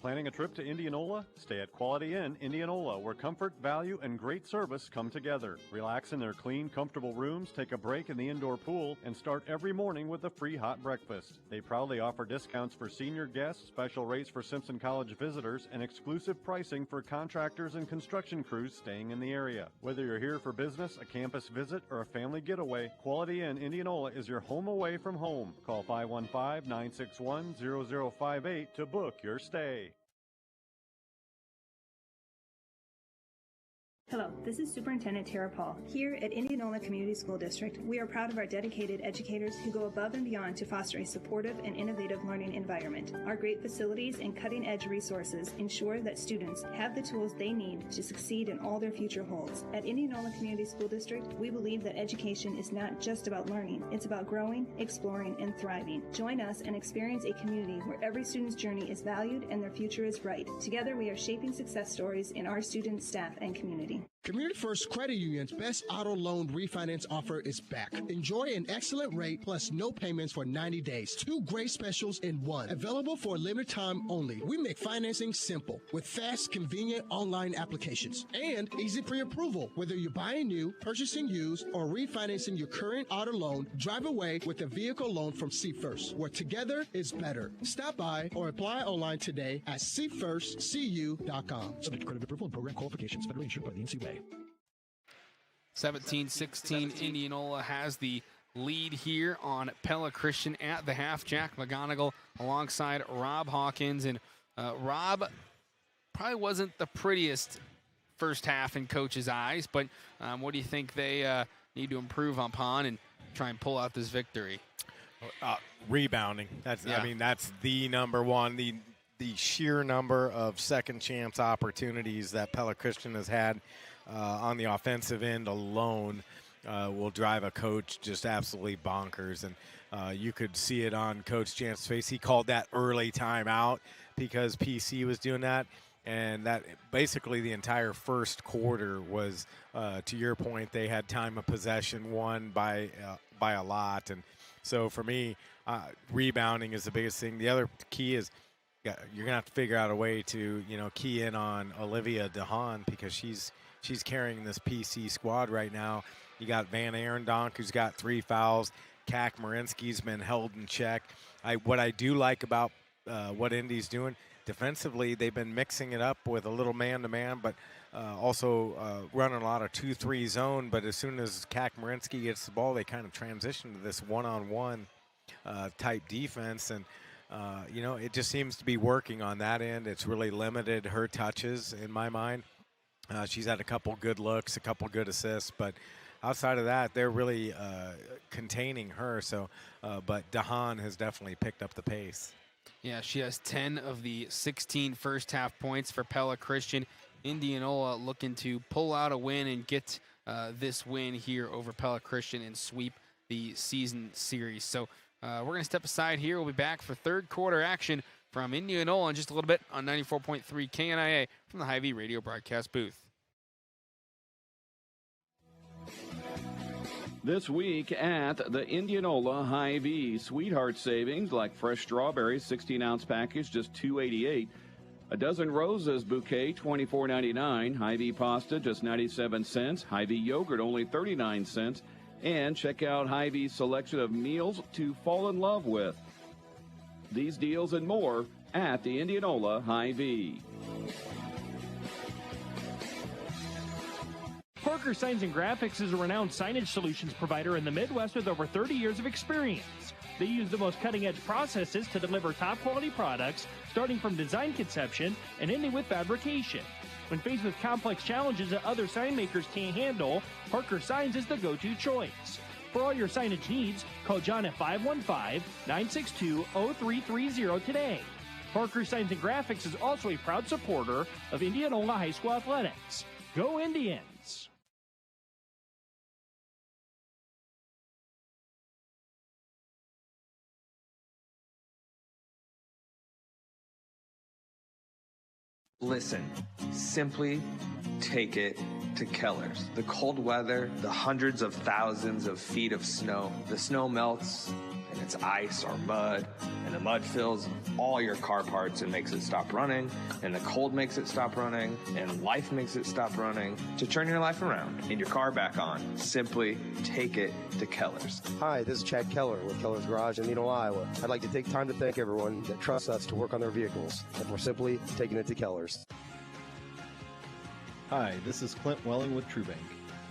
Planning a trip to Indianola? Stay at Quality Inn, Indianola, where comfort, value, and great service come together. Relax in their clean, comfortable rooms, take a break in the indoor pool, and start every morning with a free hot breakfast. They proudly offer discounts for senior guests, special rates for Simpson College visitors, and exclusive pricing for contractors and construction crews staying in the area. Whether you're here for business, a campus visit, or a family getaway, Quality Inn, Indianola is your home away from home. Call 515-961-0058 to book your stay. Hello, this is Superintendent Tara Paul. Here at Indianola Community School District, we are proud of our dedicated educators who go above and beyond to foster a supportive and innovative learning environment. Our great facilities and cutting-edge resources ensure that students have the tools they need to succeed in all their future holds. At Indianola Community School District, we believe that education is not just about learning, it's about growing, exploring, and thriving. Join us and experience a community where every student's journey is valued and their future is bright. Together, we are shaping success stories in our students, staff, and community. Community First Credit Union's best auto loan refinance offer is back. Enjoy an excellent rate plus no payments for 90 days. 2 great specials in one. Available for a limited time only. We make financing simple with fast, convenient online applications and easy pre-approval. Whether you're buying new, purchasing used, or refinancing your current auto loan, drive away with a vehicle loan from See First, where together is better. Stop by or apply online today at seefirstcu.com. Subject to credit approval and program qualifications. Federally insured by the NCUA. 17-16, Indianola has the lead here on Pella Christian at the half. Jack McGonigal alongside Rob Hawkins. And Rob probably wasn't the prettiest first half in coach's eyes, but what do you think they need to improve upon and try and pull out this victory? Rebounding. That's Yeah. I mean, that's the number one. The sheer number of second chance opportunities that Pella Christian has had on the offensive end alone will drive a coach just absolutely bonkers. And you could see it on Coach Jantz's face. He called that early timeout because PC was doing that. And that basically the entire first quarter was, to your point, they had time of possession won by a lot. And so for me, rebounding is the biggest thing. The other key is you're going to have to figure out a way to, key in on Olivia DeHaan because she's carrying this PC squad right now. You got Van Arendonk, who's got 3 fouls. Kak Marinsky's been held in check. What I do like about what Indy's doing, defensively, they've been mixing it up with a little man-to-man, but also running a lot of 2-3 zone. But as soon as Kak Marinsky gets the ball, they kind of transition to this one-on-one type defense. And it just seems to be working on that end. It's really limited her touches in my mind. She's had a couple good looks, a couple good assists, but outside of that, they're really containing her. So, but Dahan has definitely picked up the pace. Yeah, she has 10 of the 16 first-half points for Pella Christian. Indianola looking to pull out a win and get this win here over Pella Christian and sweep the season series. So we're going to step aside here. We'll be back for third quarter action from Indianola in just a little bit on 94.3 KNIA from the Hy-Vee radio broadcast booth. This week at the Indianola Hy-Vee, sweetheart savings like fresh strawberries, 16-ounce package, just $2.88. A dozen roses bouquet, $24.99. Hy-Vee pasta, just 97 cents. Hy-Vee yogurt, only 39 cents. And check out Hy-Vee's selection of meals to fall in love with. These deals and more at the Indianola Hy-Vee. Parker Signs and Graphics is a renowned signage solutions provider in the Midwest with over 30 years of experience. They use the most cutting-edge processes to deliver top-quality products, starting from design conception and ending with fabrication. When faced with complex challenges that other sign makers can't handle, Parker Signs is the go-to choice. For all your signage needs, call John at 515-962-0330 today. Parker Signs and Graphics is also a proud supporter of Indianola High School athletics. Go Indians! Listen, simply take it to Keller's. The cold weather, the hundreds of thousands of feet of snow, the snow melts and it's ice or mud, and the mud fills all your car parts and makes it stop running, and the cold makes it stop running, and life makes it stop running. To turn your life around and your car back on, simply take it to Keller's. Hi, this is Chad Keller with Keller's Garage in Indianola, Iowa. I'd like to take time to thank everyone that trusts us to work on their vehicles, and we're simply taking it to Keller's. Hi, this is Clint Welling with TrueBank.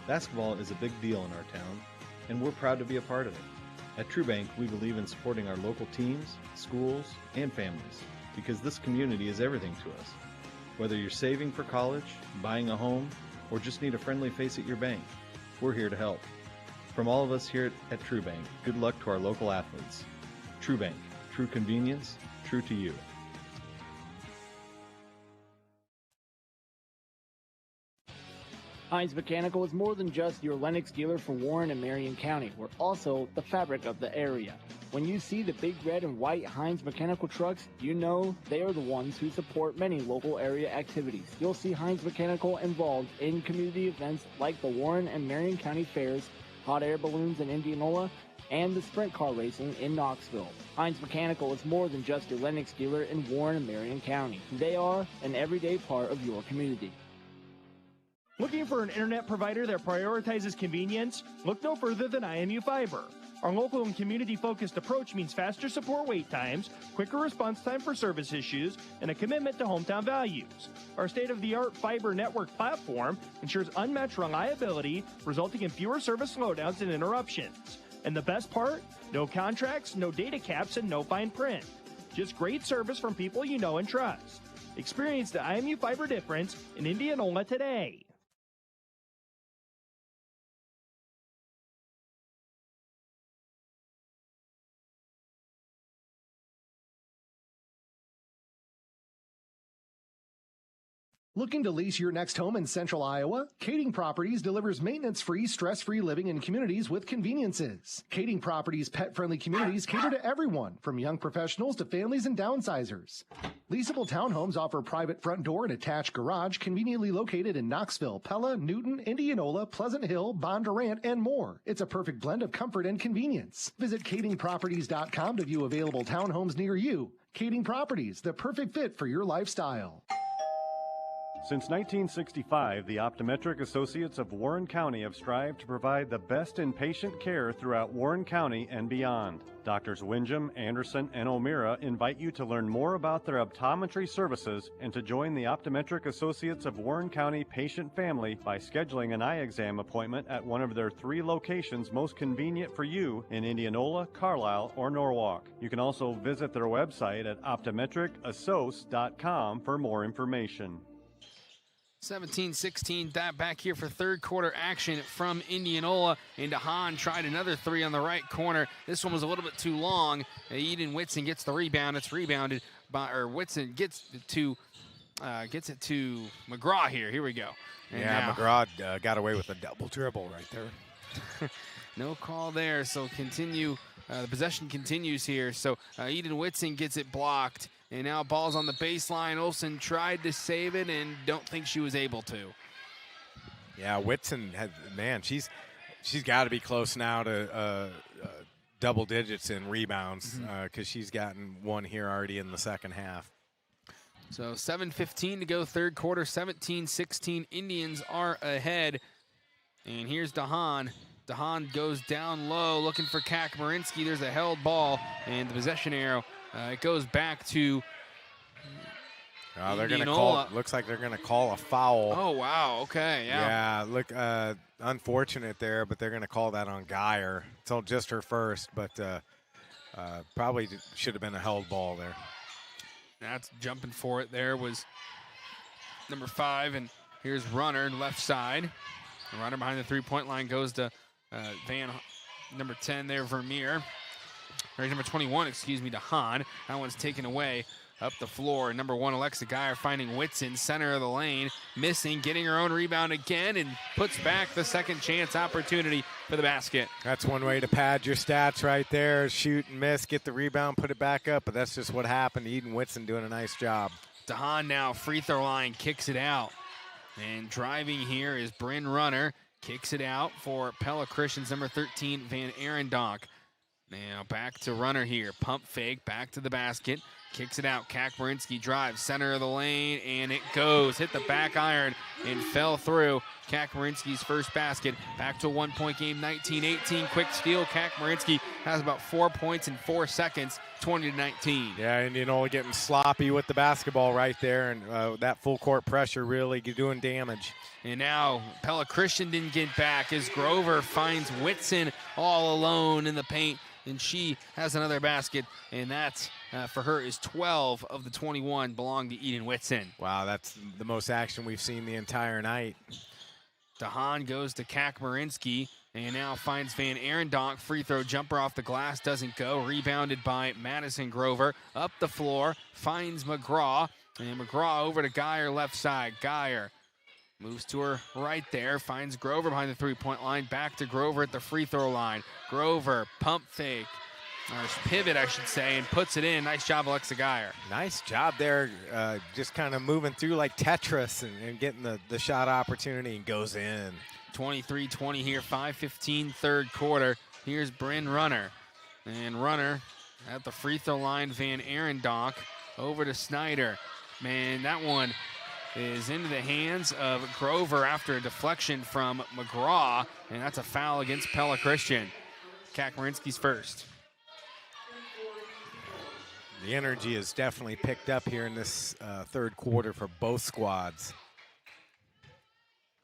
Basketball is a big deal in our town, and we're proud to be a part of it. At TrueBank, we believe in supporting our local teams, schools, and families, because this community is everything to us. Whether you're saving for college, buying a home, or just need a friendly face at your bank, we're here to help. From all of us here at TrueBank, good luck to our local athletes. TrueBank, true convenience, true to you. Hines Mechanical is more than just your Lennox dealer for Warren and Marion County. We're also the fabric of the area. When you see the big red and white Hines Mechanical trucks, you know they are the ones who support many local area activities. You'll see Hines Mechanical involved in community events like the Warren and Marion County Fairs, hot air balloons in Indianola, and the sprint car racing in Knoxville. Hines Mechanical is more than just your Lennox dealer in Warren and Marion County. They are an everyday part of your community. Looking for an internet provider that prioritizes convenience? Look no further than IMU Fiber. Our local and community-focused approach means faster support wait times, quicker response time for service issues, and a commitment to hometown values. Our state-of-the-art fiber network platform ensures unmatched reliability, resulting in fewer service slowdowns and interruptions. And the best part? No contracts, no data caps, and no fine print. Just great service from people you know and trust. Experience the IMU Fiber difference in Indianola today. Looking to lease your next home in central Iowa? Kading Properties delivers maintenance-free, stress-free living in communities with conveniences. Kading Properties' pet-friendly communities cater to everyone, from young professionals to families and downsizers. Leasable townhomes offer private front door and attached garage conveniently located in Knoxville, Pella, Newton, Indianola, Pleasant Hill, Bondurant, and more. It's a perfect blend of comfort and convenience. Visit kadingproperties.com to view available townhomes near you. Kading Properties, the perfect fit for your lifestyle. Since 1965, the Optometric Associates of Warren County have strived to provide the best in patient care throughout Warren County and beyond. Doctors Windham, Anderson, and O'Meara invite you to learn more about their optometry services and to join the Optometric Associates of Warren County patient family by scheduling an eye exam appointment at one of their 3 locations most convenient for you in Indianola, Carlisle, or Norwalk. You can also visit their website at optometricassoc.com for more information. 17-16 back here for third quarter action from Indianola. And DeHaan tried another 3 on the right corner. This one was a little bit too long. Eden Whitson gets the rebound. It's rebounded by, or Whitson gets it to McGraw here. Here we go. And yeah, now, McGraw got away with a double dribble right there. No call there, so continue. The possession continues here. So Eden Whitson gets it blocked. And now ball's on the baseline. Olsen tried to save it and don't think she was able to. Yeah, Whitson, she's got to be close now to double digits in rebounds because she's gotten one here already in the second half. So 7:15 to go third quarter, 17-16. Indians are ahead. And here's DeHaan. DeHaan goes down low looking for Kakmarinsky. There's a held ball and the possession arrow. It goes back to they're going to call. Looks like they're going to call a foul. Oh wow! Okay, yeah. Yeah, look, unfortunate there, but they're going to call that on Geyer. It's just her first, but probably should have been a held ball there. That's jumping for it. There was number 5, and here's Runner left side. The runner behind the 3-point line goes to number 10 there, Vermeer. Or number 21, DeHaan. That one's taken away up the floor. Number 1, Alexa Geyer finding Whitson, center of the lane, missing, getting her own rebound again, and puts back the second chance opportunity for the basket. That's one way to pad your stats right there. Shoot and miss, get the rebound, put it back up, but that's just what happened. Eden Whitson doing a nice job. DeHaan now free throw line, kicks it out. And driving here is Bryn Runner. Kicks it out for Pella Christian's number 13, Van Arendonk. Now back to Runner here. Pump fake, back to the basket. Kicks it out. Kakmarinsky drives, center of the lane, and it goes. Hit the back iron and fell through. Kakmarinsky's first basket. Back to a 1-point game, 19-18. Quick steal. Kakmarinsky has about 4 points in 4 seconds, 20-19. Yeah, Indianola getting sloppy with the basketball right there, and that full court pressure really doing damage. And now Pella Christian didn't get back as Grover finds Whitson all alone in the paint. And she has another basket, and that's for her is 12 of the 21 belong to Eden Whitson. Wow, that's the most action we've seen the entire night. DeHaan goes to Kakmarinsky and now finds Van Arendonk. Free throw jumper off the glass doesn't go. Rebounded by Madison Grover. Up the floor, finds McGraw. And McGraw over to Geyer left side. Geyer moves to her right there, finds Grover behind the 3-point line, back to Grover at the free throw line. Grover, pump fake, or pivot, I should say, and puts it in. Nice job, Alexa Geyer. Nice job there, just kind of moving through like Tetris and getting the shot opportunity and goes in. 23-20 here, 5:15 third quarter. Here's Bryn Runner. And Runner at the free throw line, Van Arendonk over to Snyder. Man, that one is into the hands of Grover after a deflection from McGraw, and that's a foul against Pella Christian. Kakmarinsky's first. The energy is definitely picked up here in this third quarter for both squads.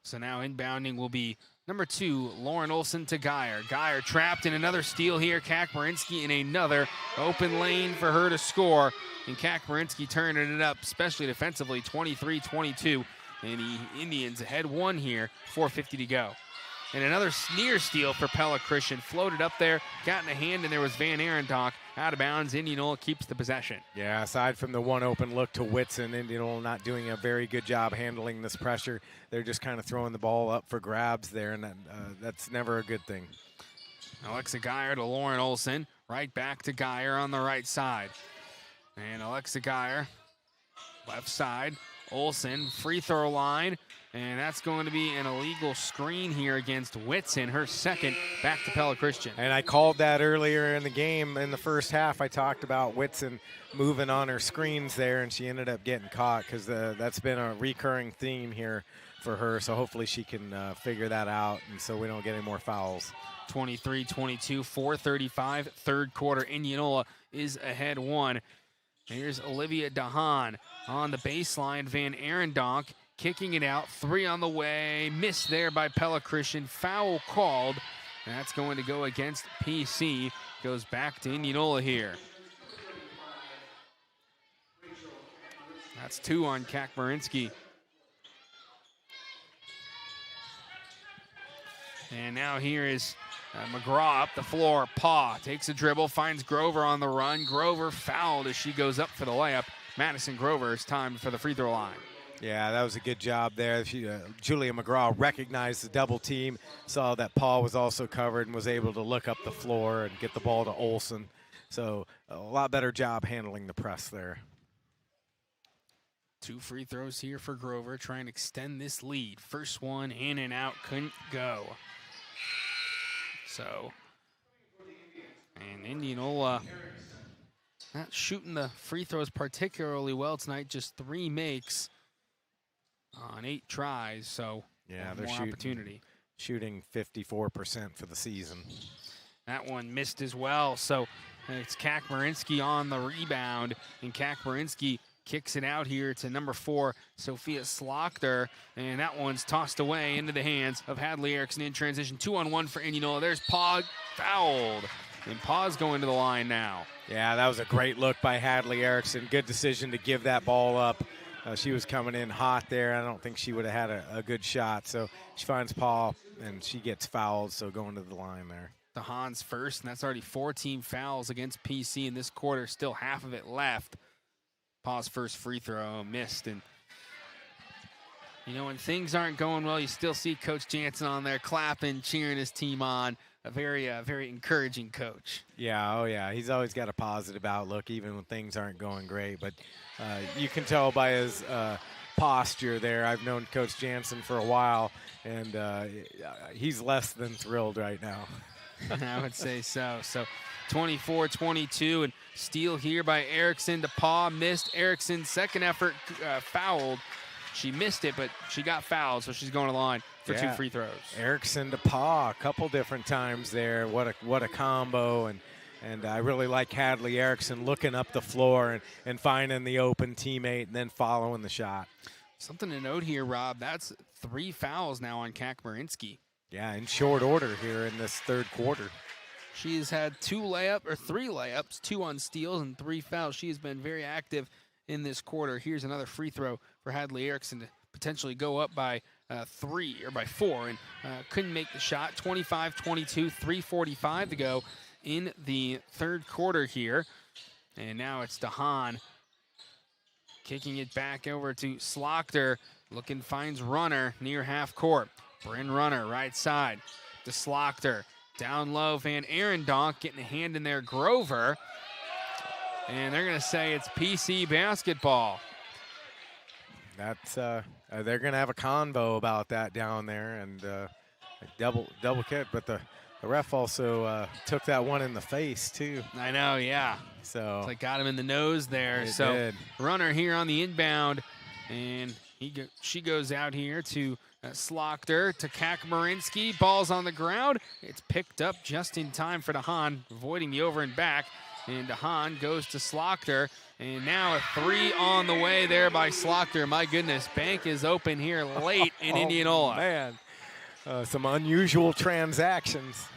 So now inbounding will be number 2, Lauren Olsen to Geyer. Geyer trapped in another steal here. Kakmarinsky in another open lane for her to score. And Kakmarinsky turning it up, especially defensively, 23-22. And the Indians ahead 1 here, 4:50 to go. And another near steal for Pella Christian. Floated up there, got in a hand, and there was Van Arendonk out of bounds. Indianola keeps the possession. Yeah, aside from the one open look to Whitson, Indianola not doing a very good job handling this pressure. They're just kind of throwing the ball up for grabs there, and that's never a good thing. Alexa Geyer to Lauren Olsen. Right back to Geyer on the right side. And Alexa Geyer, left side. Olsen, free throw line. And that's going to be an illegal screen here against Whitson, her second, back to Pella Christian. And I called that earlier in the game. In the first half, I talked about Whitson moving on her screens there, and she ended up getting caught because that's been a recurring theme here for her. So hopefully she can figure that out, and so we don't get any more fouls. 23-22, 4:35, third quarter. Indianola is ahead 1. Here's Olivia DeHaan on the baseline. Van Arendonk kicking it out, 3 on the way, missed there by Pella Christian, foul called. That's going to go against PC, goes back to Indianola here. That's 2 on Kakmarinsky. And now here is McGraw up the floor. Paw takes a dribble, finds Grover on the run. Grover fouled as she goes up for the layup. Madison Grover's time for the free throw line. Yeah, that was a good job there. Julia McGraw recognized the double team, saw that Paul was also covered, and was able to look up the floor and get the ball to Olsen. So a lot better job handling the press there. 2 free throws here for Grover, trying to extend this lead. First one in and out, couldn't go. So, and Indianola not shooting the free throws particularly well tonight, just 3 makes on 8 tries, so yeah, they're more opportunity. Shooting 54% for the season. That one missed as well, so it's Kakmarinsky on the rebound, and Kakmarinsky kicks it out here to number 4, Sophia Slaughter, and that one's tossed away into the hands of Hadley Erickson in transition. 2-on-1 for Indianola. There's Paw fouled, and Paw's going to the line now. Yeah, that was a great look by Hadley Erickson. Good decision to give that ball up. She was coming in hot there. I don't think she would have had a good shot. So she finds Paul, and she gets fouled, so going to the line there. DeHaan's first, and that's already 4 team fouls against PC in this quarter. Still half of it left. Paul's first free throw missed. And, you know, when things aren't going well, you still see Coach Jansen on there clapping, cheering his team on. A very encouraging coach. Yeah, oh yeah. He's always got a positive outlook, even when things aren't going great. But you can tell by his posture there. I've known Coach Jansen for a while, and he's less than thrilled right now. I would say so. So 24-22, and steal here by Erickson to Paw. Missed. Erickson's second effort fouled. She missed it, but she got fouled, so she's going to the line for 2 free throws. Erickson to Paw a couple different times there. What a combo, and I really like Hadley Erickson looking up the floor and finding the open teammate and then following the shot. Something to note here, Rob, that's 3 fouls now on Kakmarinsky. Yeah, in short order here in this third quarter. She has had 3 layups, 2 on steals, and 3 fouls. She has been very active in this quarter. Here's another free throw for Hadley Erickson to potentially go up by 3 or by 4, and couldn't make the shot. 25-22, 3:45 to go in the third quarter here. And now it's DeHaan kicking it back over to Slaughter. Finds Runner near half court. Bryn Runner, right side to Slaughter. Down low, Van Arendonk getting a hand in there. Grover. And they're going to say it's PC basketball. That's they're going to have a convo about that down there, and double kick. But the ref also took that one in the face too. I know, yeah. So it's like got him in the nose there. So did. Runner here on the inbound, and she goes out here to Slaughter to Kakmarinsky. Ball's on the ground. It's picked up just in time for DeHaan, avoiding the over and back. And DeHaan goes to Slaughter. And now a 3 on the way there by Slaughter. My goodness, bank is open here late in Indianola. Man, some unusual transactions.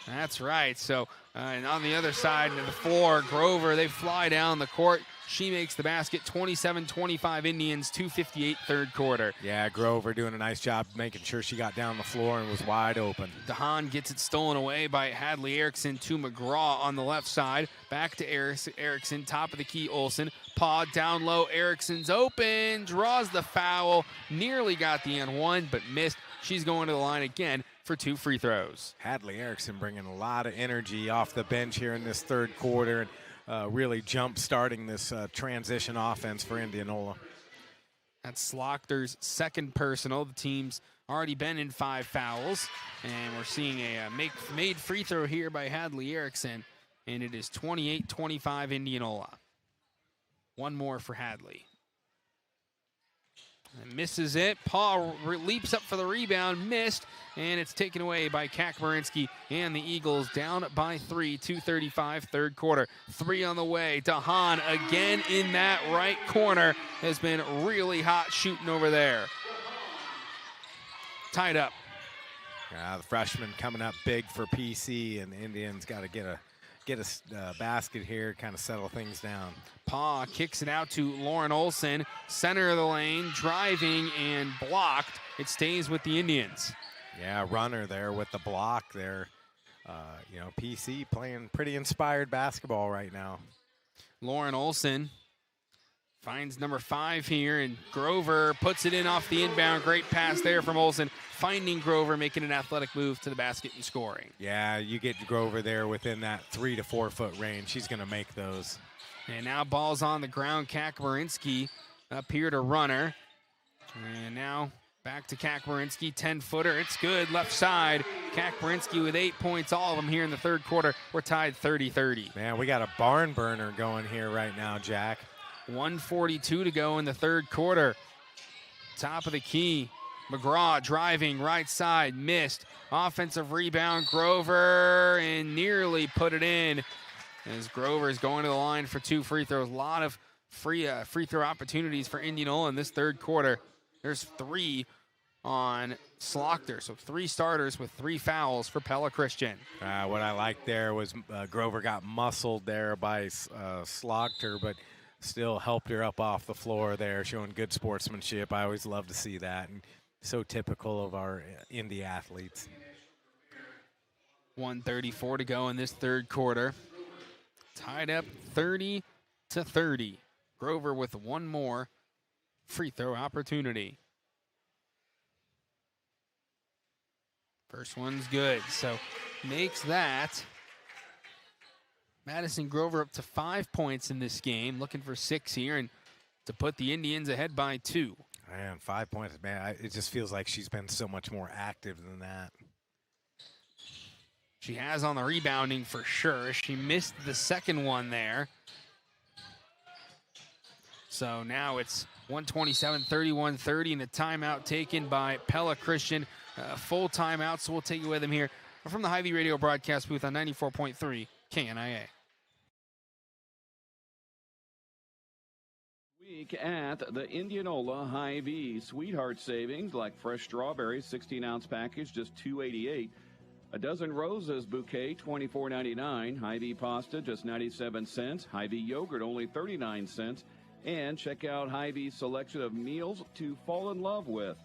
That's right. So, and on the other side of the floor, Grover, they fly down the court. She makes the basket, 27-25 Indians, 2:58 third quarter. Yeah, Grover doing a nice job making sure she got down the floor and was wide open. DeHaan gets it stolen away by Hadley Erickson to McGraw on the left side. Back to Erickson, top of the key, Olsen. Paw down low, Erickson's open, draws the foul, nearly got the N1, but missed. She's going to the line again for 2 free throws. Hadley Erickson bringing a lot of energy off the bench here in this third quarter, and really jump-starting this transition offense for Indianola. That's Slaughter's second personal. The team's already been in 5 fouls. And we're seeing a made free throw here by Hadley Erickson. And it is 28-25 Indianola. One more for Hadley. And misses it. Paul leaps up for the rebound, missed, and it's taken away by Kakmarinsky and the Eagles down by 3, 2:35 third quarter. 3 on the way. DeHaan again in that right corner has been really hot shooting over there. Tied up. The freshman coming up big for PC, and the Indians got to get a basket here, kind of settle things down. Paw kicks it out to Lauren Olson, center of the lane, driving and blocked. It stays with the Indians. Yeah, runner there with the block there. PC playing pretty inspired basketball right now. Lauren Olson finds number 5 here, and Grover puts it in off the inbound. Great pass there from Olson, finding Grover, making an athletic move to the basket and scoring. Yeah, you get Grover there within that 3 to 4 foot range. She's going to make those. And now ball's on the ground. Kakmarinsky up here to Runner. And now back to Kakmarinsky, 10-footer. It's good, left side. Kakmarinsky with 8 points, all of them here in the third quarter. We're tied 30-30. Man, we got a barn burner going here right now, Jack. 1:42 to go in the third quarter. Top of the key. McGraw driving right side, missed. Offensive rebound, Grover, and nearly put it in. As Grover is going to the line for 2 free throws. A lot of free throw opportunities for Indianola in this third quarter. There's 3 on Slaughter, so 3 starters with 3 fouls for Pella Christian. What I liked there was Grover got muscled there by Slaughter, but still helped her up off the floor there, showing good sportsmanship. I always love to see that, and so typical of our Indy athletes. 1:34 to go in this third quarter. Tied up 30-30. Grover with 1 more free throw opportunity. First one's good, so makes that Madison Grover up to 5 points in this game, looking for 6 here, and to put the Indians ahead by 2. Man, 5 points, man. It just feels like she's been so much more active than that. She has on the rebounding for sure. She missed the second one there. So now it's 127, 31-30, and a timeout taken by Pella Christian. Full timeout, so we'll take you with him here from the Hy-Vee Radio broadcast booth on 94.3 KNIA. Week at the Indianola Hy-Vee. Sweetheart savings like fresh strawberries, 16-ounce package, just $2.88. A dozen roses bouquet, $24.99. Hy-Vee pasta, just 97 cents. Hy-Vee yogurt, only 39 cents. And check out Hy-Vee's selection of meals to fall in love with.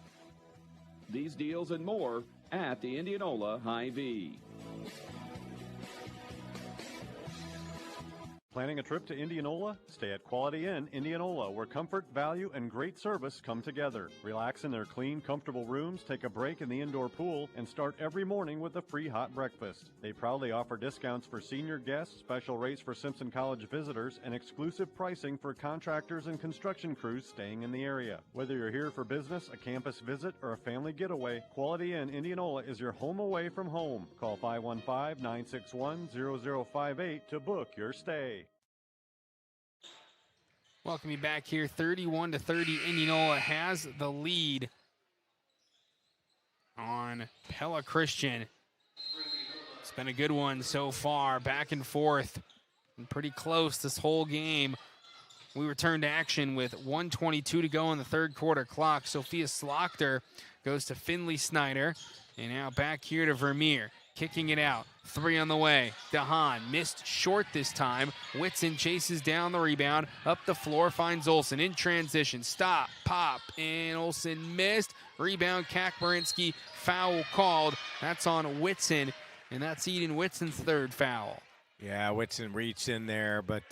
These deals and more at the Indianola Hy-Vee. Planning a trip to Indianola? Stay at Quality Inn, Indianola, where comfort, value, and great service come together. Relax in their clean, comfortable rooms, take a break in the indoor pool, and start every morning with a free hot breakfast. They proudly offer discounts for senior guests, special rates for Simpson College visitors, and exclusive pricing for contractors and construction crews staying in the area. Whether you're here for business, a campus visit, or a family getaway, Quality Inn, Indianola is your home away from home. Call 515-961-0058 to book your stay. Welcome you back here. 31-30. Indianola has the lead on Pella Christian. It's been a good one so far. Back and forth. And pretty close this whole game. We return to action with 1:22 to go in the third quarter clock. Sophia Slaughter goes to Finley Snyder. And now back here to Vermeer. Kicking it out. 3 on the way. DeHaan missed short this time. Whitson chases down the rebound. Up the floor, finds Olson in transition. Stop, pop, and Olson missed. Rebound, Kakmarinsky. Foul called. That's on Whitson, and that's Eden Whitson's 3rd foul. Yeah, Whitson reached in there, but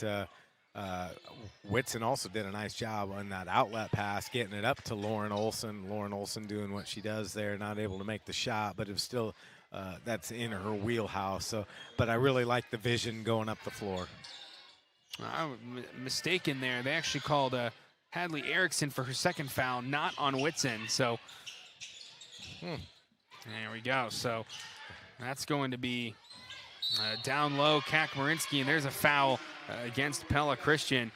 Whitson also did a nice job on that outlet pass, getting it up to Lauren Olson. Lauren Olson doing what she does there, not able to make the shot, but it was still that's in her wheelhouse. So, but I really like the vision going up the floor. I'm mistaken there. They actually called a Hadley Erickson for her second foul, not on Whitson. So there we go. So that's going to be down low, Kakmarinsky, and there's a foul against Pella Christian.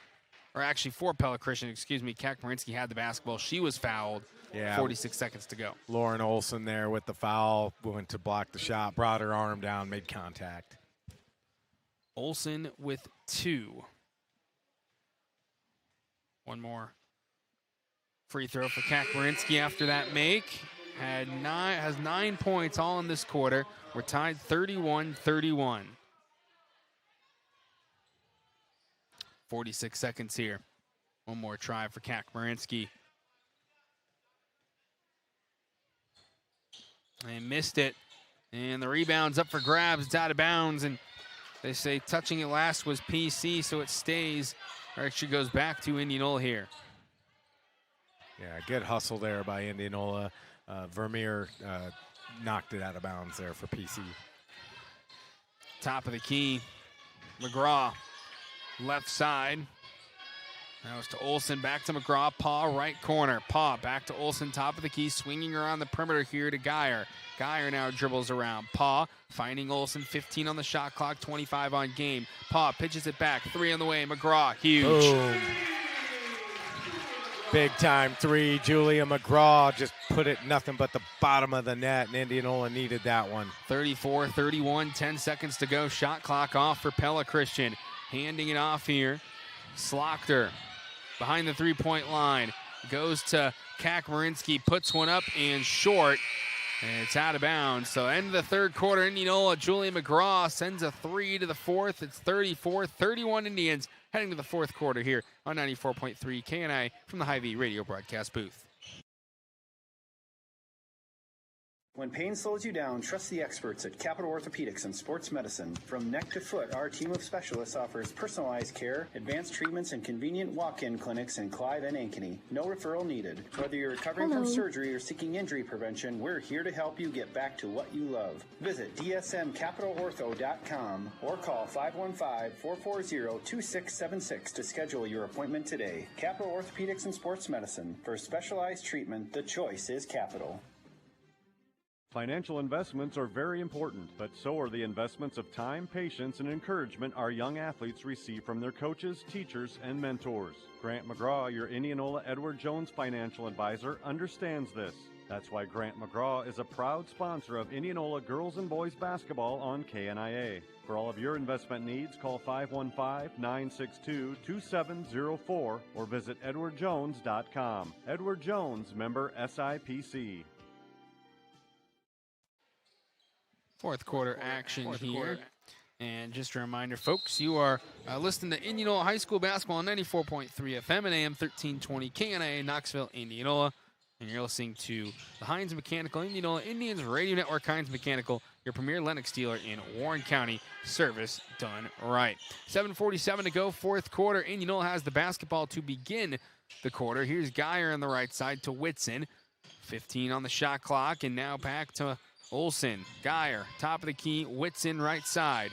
Or actually for Pella Christian, excuse me. Kakmarinsky had the basketball. She was fouled. Yeah. 46 seconds to go. Lauren Olson there with the foul, went to block the shot, brought her arm down, made contact. Olson with 2. One more free throw for Kakmarinsky after that make. Has 9 points all in this quarter. We're tied 31-31. 46 seconds here. One more try for Kakmarinsky. They missed it. And the rebound's up for grabs. It's out of bounds. And they say touching it last was PC, so it stays. Or actually goes back to Indianola here. Yeah, good hustle there by Indianola. Vermeer knocked it out of bounds there for PC. Top of the key. McGraw, left side. Now it's to Olson, back to McGraw. Paw, right corner. Paw, back to Olson, top of the key, swinging around the perimeter here to Geyer. Geyer now dribbles around. Paw, finding Olson, 15 on the shot clock, 25 on game. Paw pitches it back, 3 on the way. McGraw, huge. Boom. Big time 3. Julia McGraw just put it nothing but the bottom of the net, and Indianola needed that one. 34-31, 10 seconds to go. Shot clock off for Pella Christian. Handing it off here. Slaughter behind the three-point line. Goes to Kakmarinsky, puts one up and short. And it's out of bounds. So end of the third quarter, Indianola, Julia McGraw sends a 3 to the fourth. It's 34-31 Indians heading to the fourth quarter here on 94.3 KNI from the Hy-Vee radio broadcast booth. When pain slows you down, trust the experts at Capital Orthopedics and Sports Medicine. From neck to foot, our team of specialists offers personalized care, advanced treatments, and convenient walk-in clinics in Clive and Ankeny. No referral needed. Whether you're recovering from surgery or seeking injury prevention, we're here to help you get back to what you love. Visit dsmcapitalortho.com or call 515-440-2676 to schedule your appointment today. Capital Orthopedics and Sports Medicine. For specialized treatment, the choice is Capital. Financial investments are very important, but so are the investments of time, patience, and encouragement our young athletes receive from their coaches, teachers, and mentors. Grant McGraw, your Indianola Edward Jones financial advisor, understands this. That's why Grant McGraw is a proud sponsor of Indianola girls and boys basketball on KNIA. For all of your investment needs, call 515-962-2704 or visit edwardjones.com. Edward Jones, member SIPC. Fourth quarter action here. And just a reminder, folks, you are listening to Indianola High School basketball on 94.3 FM and AM 1320 KNIA, Knoxville, Indianola. And you're listening to the Heinz Mechanical Indianola Indians Radio Network. Heinz Mechanical, your premier Lennox dealer in Warren County. Service done right. 7:47 to go, fourth quarter. Indianola has the basketball to begin the quarter. Here's Geyer on the right side to Whitson. 15 on the shot clock, and now back to Olson. Geyer, top of the key. Whitson, right side.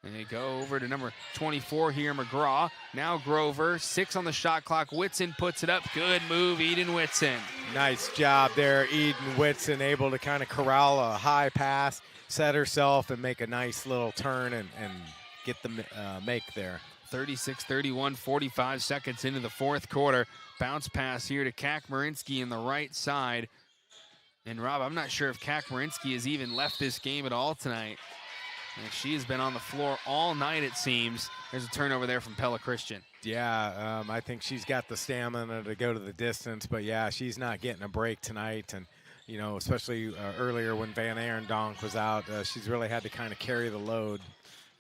And they go over to number 24 here, McGraw. Now Grover, 6 on the shot clock. Whitson puts it up. Good move, Eden Whitson. Nice job there, Eden Whitson, able to kind of corral a high pass, set herself, and make a nice little turn and get the make there. 36-31, 45 seconds into the fourth quarter. Bounce pass here to Kakmarinsky in the right side. And Rob, I'm not sure if Kakmarinsky has even left this game at all tonight. And she has been on the floor all night, it seems. There's a turnover there from Pella Christian. Yeah, I think she's got the stamina to go to the distance. But, yeah, she's not getting a break tonight. And, you know, especially earlier when Van Arendonk was out, she's really had to kind of carry the load.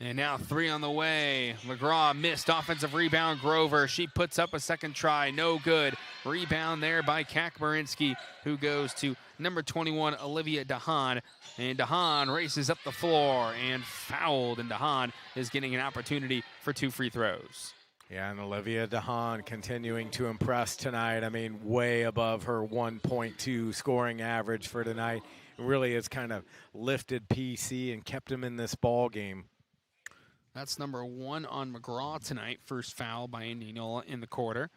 And now 3 on the way. McGraw missed. Offensive rebound, Grover. She puts up a second try. No good. Rebound there by Kakmarinsky, who goes to number 21, Olivia DeHaan. And DeHaan races up the floor and fouled. And DeHaan is getting an opportunity for 2 free throws. Yeah, and Olivia DeHaan continuing to impress tonight. I mean, way above her 1.2 scoring average for tonight. It really has kind of lifted PC and kept him in this ball game. That's number 1 on McGraw tonight. First foul by Indianola in the quarter.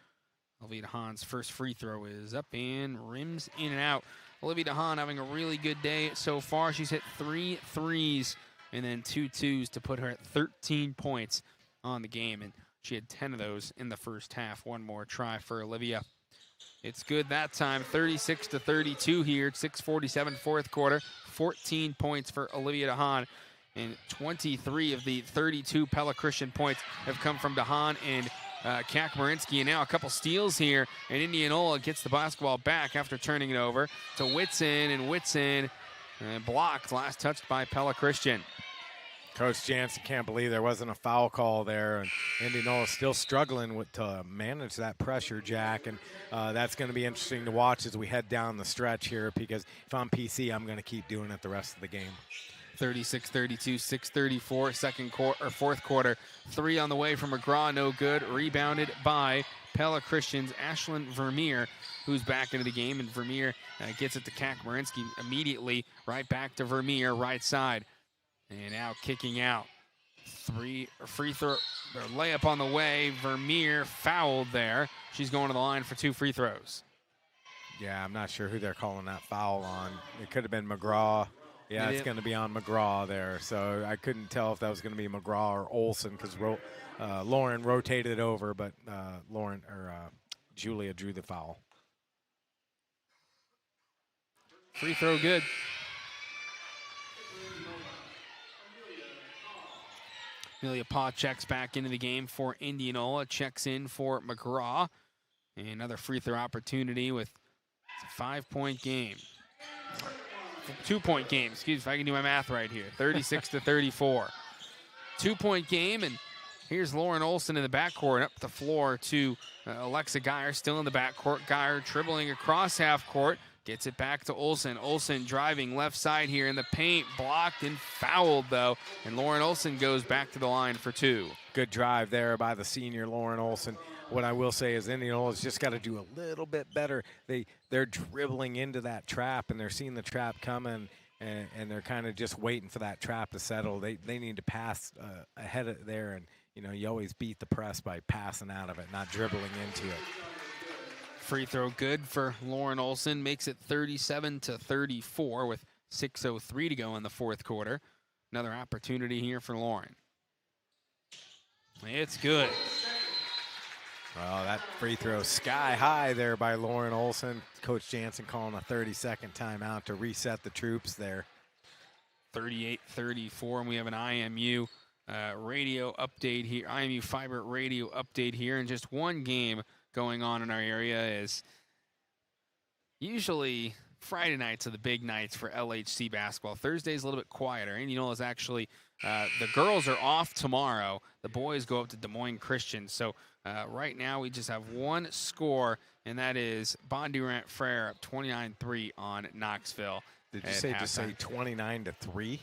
Olivia DeHaan's first free throw is up and rims in and out. Olivia DeHaan having a really good day so far. She's hit 3 threes and then 2 twos to put her at 13 points on the game. And she had 10 of those in the first half. One more try for Olivia. It's good that time. 36-32 here. 6:47 fourth quarter. 14 points for Olivia DeHaan. And 23 of the 32 Pella Christian points have come from DeHaan and Kakmarinsky. And now a couple steals here. And Indianola gets the basketball back after turning it over to Whitson. And Whitson blocked. Last touched by Pella Christian. Coach Jansen can't believe there wasn't a foul call there, and Indianola still struggling to manage that pressure, Jack, and that's going to be interesting to watch as we head down the stretch here, because if I'm PC, I'm going to keep doing it the rest of the game. 36-32, 6:34 fourth quarter. 3 on the way from McGraw, no good. Rebounded by Pella Christian's Ashlyn Vermeer, who's back into the game, and Vermeer gets it to Kakmarinsky immediately. Right back to Vermeer, right side. And now kicking out. Free throw, or layup on the way. Vermeer fouled there. She's going to the line for 2 free throws. Yeah, I'm not sure who they're calling that foul on. It could have been McGraw. Yeah, it's going to be on McGraw there. So I couldn't tell if that was going to be McGraw or Olsen, because Lauren rotated over, but Julia drew the foul. Free throw good. Amelia Paw checks back into the game for Indianola, checks in for McGraw. And another free throw opportunity with a 5-point game. 2-point game, excuse me, if I can do my math right here. 36-34. 2-point game, and here's Lauren Olsen in the backcourt, up the floor to Alexa Geyer, still in the backcourt. Geyer dribbling across half court, gets it back to Olsen. Olsen driving left side here in the paint, blocked and fouled though, and Lauren Olsen goes back to the line for 2. Good drive there by the senior Lauren Olsen. What I will say is Indianola's just got to do a little bit better. They're dribbling into that trap, and they're seeing the trap coming, and they're kind of just waiting for that trap to settle. They need to pass ahead of there, and you always beat the press by passing out of it, not dribbling into it. Free throw good for Lauren Olsen, makes it 37-34 with 6:03 to go in the fourth quarter. Another opportunity here for Lauren. It's good. Well, that free throw sky high there by Lauren Olsen. Coach Jansen calling a 30-second timeout to reset the troops there. 38-34, and we have an IMU radio update here, IMU Fiber radio update here, and just one game going on in our area is usually Friday nights are the big nights for LHC basketball. Thursday's a little bit quieter. And is actually, the girls are off tomorrow. The boys go up to Des Moines Christian. So right now we just have one score, and that is Bondurant Frere up 29-3 on Knoxville. Did you say just say 29-3?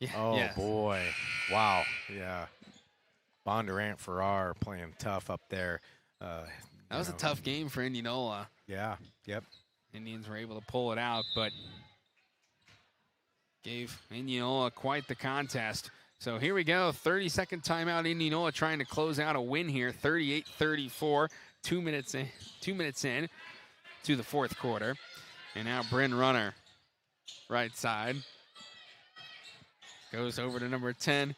Yeah. Oh, yes. Boy. Wow. Yeah. Bondurant Farrar playing tough up there. That was a tough game for Indianola. Yeah. Yep. Indians were able to pull it out, but gave Indianola quite the contest. So here we go, 30-second timeout. Indianola trying to close out a win here, 38-34, 2 minutes in to the fourth quarter. And now Bryn Runner, right side, goes over to number 10,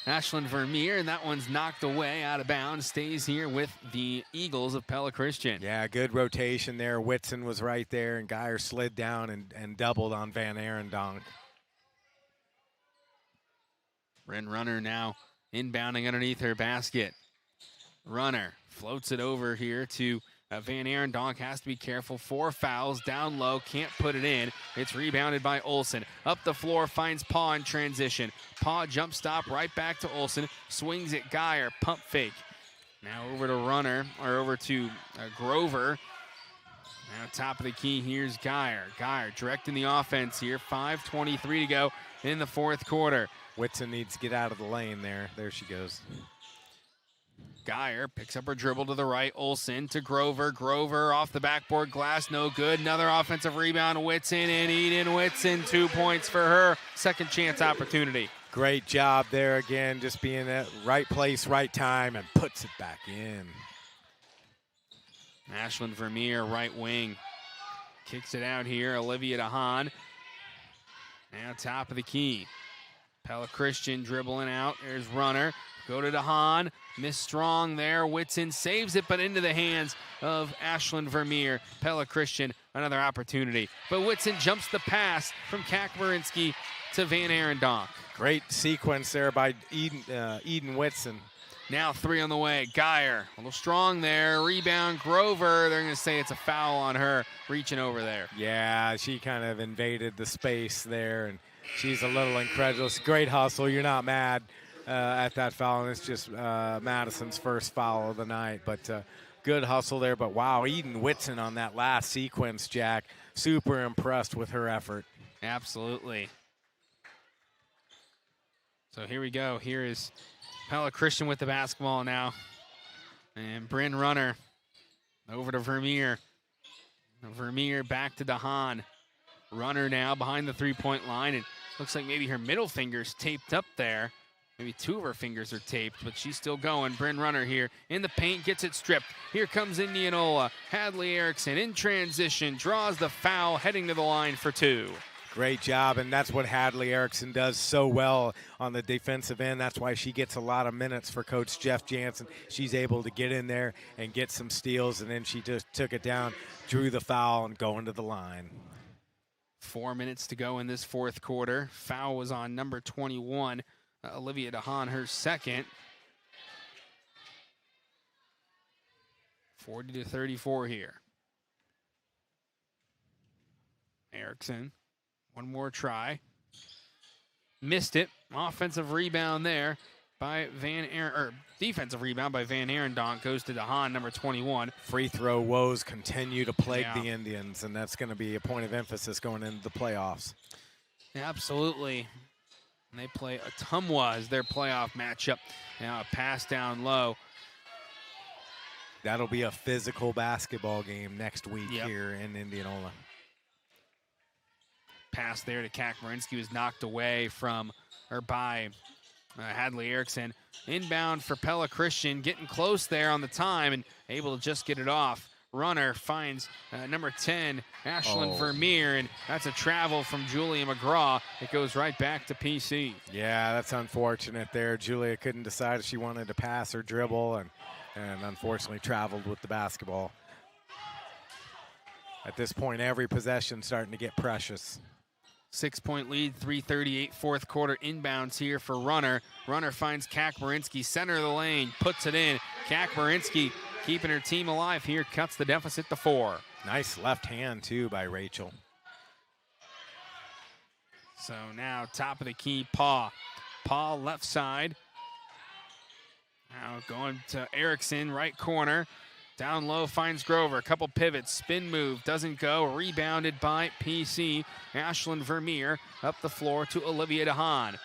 Ashlyn Vermeer, and that one's knocked away out of bounds, stays here with the Eagles of Pella Christian. Yeah, good rotation there. Whitson was right there, and Geyer slid down and doubled on Van Arendonk. Bryn Runner now inbounding underneath her basket. Runner floats it over here to Van Arendonk, has to be careful. 4 fouls, down low, can't put it in. It's rebounded by Olsen. Up the floor, finds Paw in transition. Paw jump stop, right back to Olsen. Swings it, Geyer, pump fake. Now over to Runner, or over to Grover. Now top of the key, here's Geyer. Geyer directing the offense here. 5:23 to go in the fourth quarter. Whitson needs to get out of the lane there. There she goes. Geyer picks up her dribble to the right. Olsen to Grover. Grover off the backboard glass, no good. Another offensive rebound. Whitson, and Eden Whitson, 2 points for her second chance opportunity. Great job there again, just being at right place, right time, and puts it back in. Ashlyn Vermeer, right wing. Kicks it out here, Olivia DeHaan. Now top of the key. Pella Christian dribbling out. There's Runner. Go to DeHaan. Miss Strong there. Whitson saves it, but into the hands of Ashlyn Vermeer. Pella Christian, another opportunity. But Whitson jumps the pass from Kakmarinski to Van Arendonk. Great sequence there by Eden Whitson. Now 3 on the way. Geyer, a little strong there. Rebound, Grover. They're going to say it's a foul on her reaching over there. Yeah, she kind of invaded the space there, and she's a little incredulous. Great hustle. You're not mad at that foul, and it's just Madison's first foul of the night. But good hustle there. But, wow, Eden Whitson on that last sequence, Jack. Super impressed with her effort. Absolutely. So here we go. Here is Pella Christian with the basketball now. And Bryn Runner over to Vermeer. Vermeer back to DeHaan. Runner now behind the three-point line. And looks like maybe her middle finger's taped up there. Maybe 2 of her fingers are taped, but she's still going. Bryn Runner here in the paint, gets it stripped. Here comes Indianola. Hadley Erickson in transition, draws the foul, heading to the line for 2. Great job, and that's what Hadley Erickson does so well on the defensive end. That's why she gets a lot of minutes for Coach Jeff Jansen. She's able to get in there and get some steals, and then she just took it down, drew the foul, and going to the line. 4 minutes to go in this fourth quarter. Foul was on number 21, Olivia DeHaan, her second. 40-34 here. Erickson. One more try. Missed it. Offensive rebound there by defensive rebound by Van Arendonk goes to DeHaan, number 21. Free throw woes continue to plague the Indians, and that's going to be a point of emphasis going into the playoffs. Yeah, absolutely. And they play Ottumwa as their playoff matchup. Now a pass down low. That'll be a physical basketball game next week here in Indianola. Pass there to Kakmarinski was knocked away by Hadley Erickson. Inbound for Pella Christian, getting close there on the time and able to just get it off. Runner finds number 10, Ashlyn Vermeer, and that's a travel from Julia McGraw. It goes right back to PC. Yeah, that's unfortunate there. Julia couldn't decide if she wanted to pass or dribble, and unfortunately traveled with the basketball. At this point, every possession starting to get precious. 6-point lead, 3:38 fourth quarter. Inbounds here for Runner. Runner finds Kakmarinski, center of the lane, puts it in. Kakmarinski keeping her team alive here, cuts the deficit to 4. Nice left hand, too, by Rachel. So now top of the key, Paw. Paw left side. Now going to Erickson, right corner. Down low finds Grover, a couple pivots, spin move, doesn't go, rebounded by PC. Ashlyn Vermeer up the floor to Olivia DeHaan.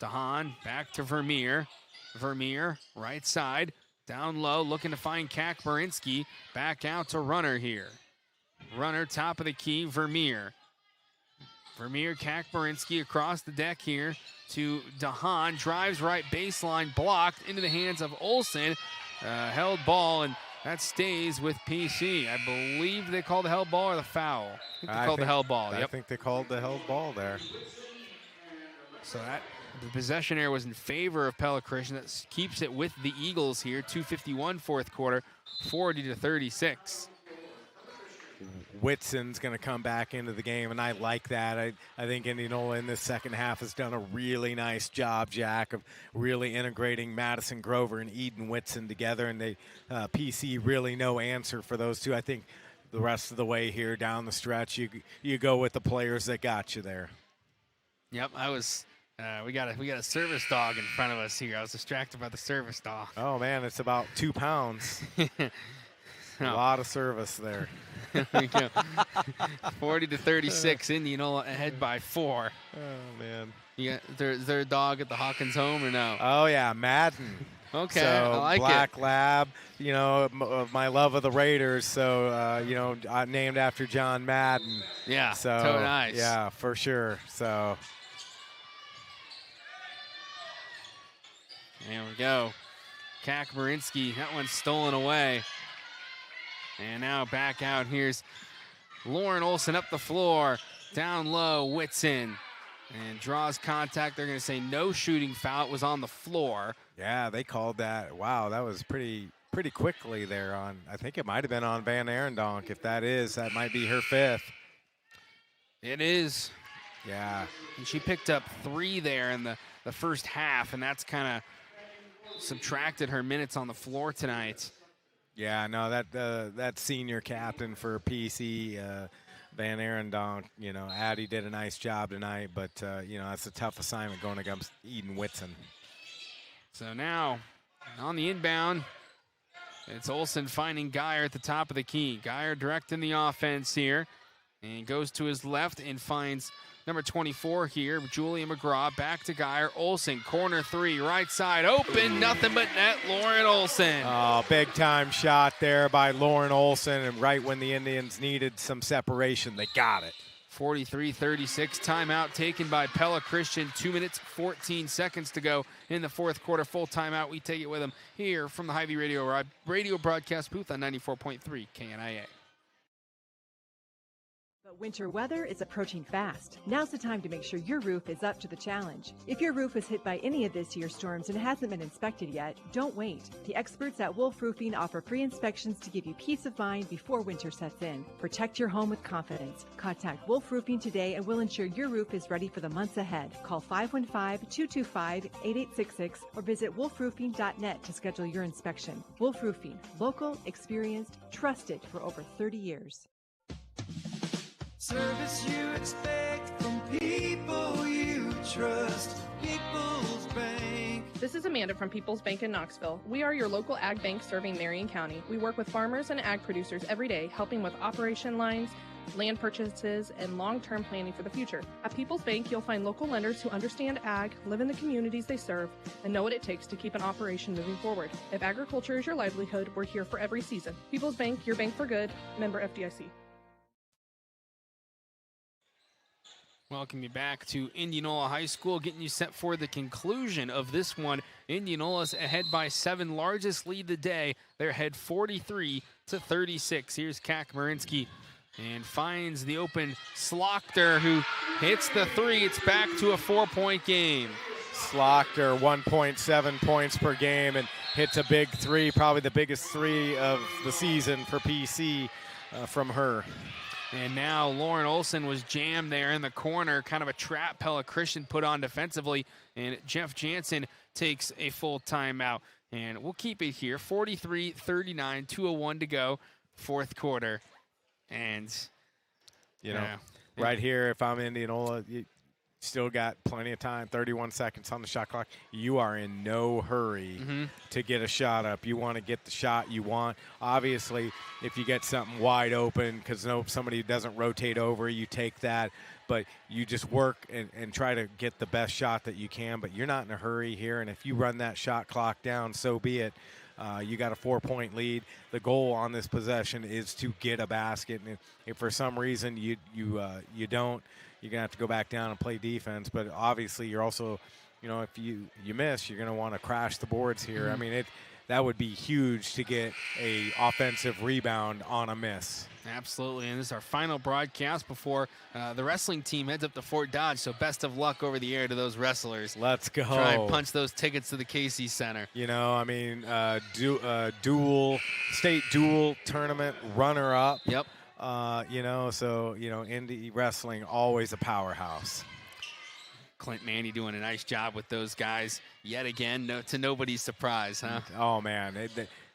DeHaan back to Vermeer. Vermeer, right side, down low, looking to find Kakmarinski. Back out to Runner here. Runner, top of the key, Vermeer. Vermeer, Kakmarinski across the deck here to DeHaan. Drives right baseline, blocked into the hands of Olsen. Held ball, and that stays with PC. I believe they called the held ball or the foul. I think they called the held ball. I think they called the held ball there. So the possession error was in favor of Pella Christian. That keeps it with the Eagles here. 2:51 fourth quarter, 40-36. Whitson's going to come back into the game, and I like that. I think Indianola in this second half has done a really nice job, Jack, of really integrating Madison Grover and Eden Whitson together, and they PC really no answer for those two. I think the rest of the way here down the stretch, you go with the players that got you there. Yep, we got a service dog in front of us here. I was distracted by the service dog. Oh, man, it's about 2 pounds. A lot of service there. There we go. 40-36, Indianola ahead by 4. Oh, man. Is there a dog at the Hawkins home or no? Oh, yeah, Madden. Okay, so I like Black it. Lab, my love of the Raiders, so, named after John Madden. Yeah, so nice. Yeah, for sure. So there we go. Kakmarinski, that one's stolen away. And now back out. Here's Lauren Olson up the floor. Down low, Whitson. And draws contact. They're going to say no shooting foul. It was on the floor. Yeah, they called that. Wow, that was pretty quickly there on, I think it might have been on Van Arendonk. If that is, that might be her 5th. It is. Yeah. And she picked up 3 there in the first half, and that's kind of subtracted her minutes on the floor tonight. Yeah, no, that senior captain for PC, Van Arendonk, Addie did a nice job tonight, but, that's a tough assignment going against Eden Whitson. So now, on the inbound, it's Olson finding Geyer at the top of the key. Geyer directing the offense here, and goes to his left and finds number 24 here, Julia McGraw. Back to Geyer. Olson, corner 3, right side, open, nothing but net, Lauren Olson. Oh, big-time shot there by Lauren Olson, and right when the Indians needed some separation, they got it. 43-36, timeout taken by Pella Christian. 2 minutes, 14 seconds to go in the fourth quarter. Full timeout. We take it with them here from the Hy-Vee radio broadcast booth on 94.3 KNIA. But winter weather is approaching fast. Now's the time to make sure your roof is up to the challenge. If your roof was hit by any of this year's storms and hasn't been inspected yet, don't wait. The experts at Wolf Roofing offer free inspections to give you peace of mind before winter sets in. Protect your home with confidence. Contact Wolf Roofing today and we'll ensure your roof is ready for the months ahead. Call 515-225-8866 or visit wolfroofing.net to schedule your inspection. Wolf Roofing, local, experienced, trusted for over 30 years. Service you expect from people you trust. People's Bank. This is Amanda from People's Bank in Knoxville. We are your local ag bank serving Marion County. We work with farmers and ag producers every day, helping with operation lines, land purchases, and long-term planning for the future. At People's Bank, you'll find local lenders who understand ag, live in the communities they serve, and know what it takes to keep an operation moving forward. If agriculture is your livelihood, we're here for every season. People's Bank, your bank for good. Member FDIC. Welcome you back to Indianola High School, getting you set for the conclusion of this one. Indianola's ahead by 7, largest lead the day. They're ahead 43-36. Here's Kak Marinsky and finds the open Slochter, who hits the 3. It's back to a 4-point game. Slochter, 1.7 points per game, and hits a big 3, probably the biggest 3 of the season for PC from her. And now Lauren Olson was jammed there in the corner, kind of a trap Pella Christian put on defensively, and Jeff Jansen takes a full timeout. And we'll keep it here, 43-39, 2:01 to go, fourth quarter. And, right here, if I'm Indianola, you still got plenty of time, 31 seconds on the shot clock. You are in no hurry to get a shot up. You want to get the shot you want. Obviously, if you get something wide open because somebody doesn't rotate over, you take that. But you just work and try to get the best shot that you can. But you're not in a hurry here. And if you run that shot clock down, so be it. You got a 4-point lead. The goal on this possession is to get a basket. And if for some reason you don't, you're going to have to go back down and play defense. But obviously you're also, if you miss, you're going to want to crash the boards here. I mean, that would be huge to get a offensive rebound on a miss. Absolutely, and this is our final broadcast before the wrestling team heads up to Fort Dodge, so best of luck over the air to those wrestlers. Let's go. Try and punch those tickets to the Casey Center. State dual tournament runner-up. Yep. Indie wrestling, always a powerhouse. Clint Manny doing a nice job with those guys yet again, to nobody's surprise, huh? Oh, man, they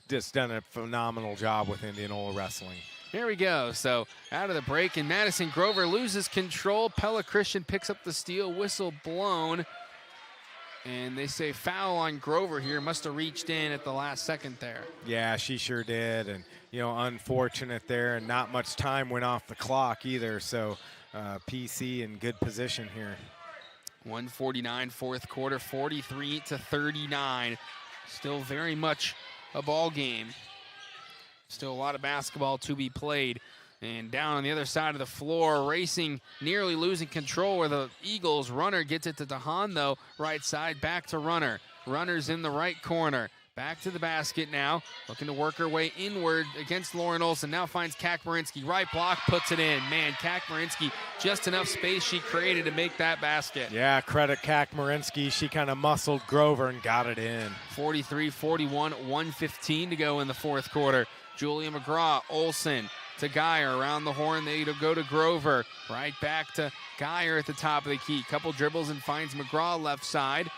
just done a phenomenal job with Indianola wrestling. Here we go. So out of the break, and Madison Grover loses control. Pella Christian picks up the steal, whistle blown. And they say foul on Grover here. Must have reached in at the last second there. Yeah, she sure did. And, unfortunate there. And not much time went off the clock either. So PC in good position here. 1:49 fourth quarter, 43-39. Still very much a ball game. Still a lot of basketball to be played. And down on the other side of the floor, racing, nearly losing control where the Eagles. Runner gets it to DeHaan, though. Right side, back to Runner. Runner's in the right corner. back to the basket now, looking to work her way inward against Lauren Olson. Now finds Kakmarinsky, right block, puts it in. Man, Kakmarinsky, just enough space she created to make that basket. Yeah, credit Kakmarinsky. She kind of muscled Grover and got it in. 43-41, 1:15 to go in the fourth quarter. Julia McGraw, Olson to Geyer around the horn. They go to Grover, right back to Geyer at the top of the key. Couple dribbles and finds McGraw left side.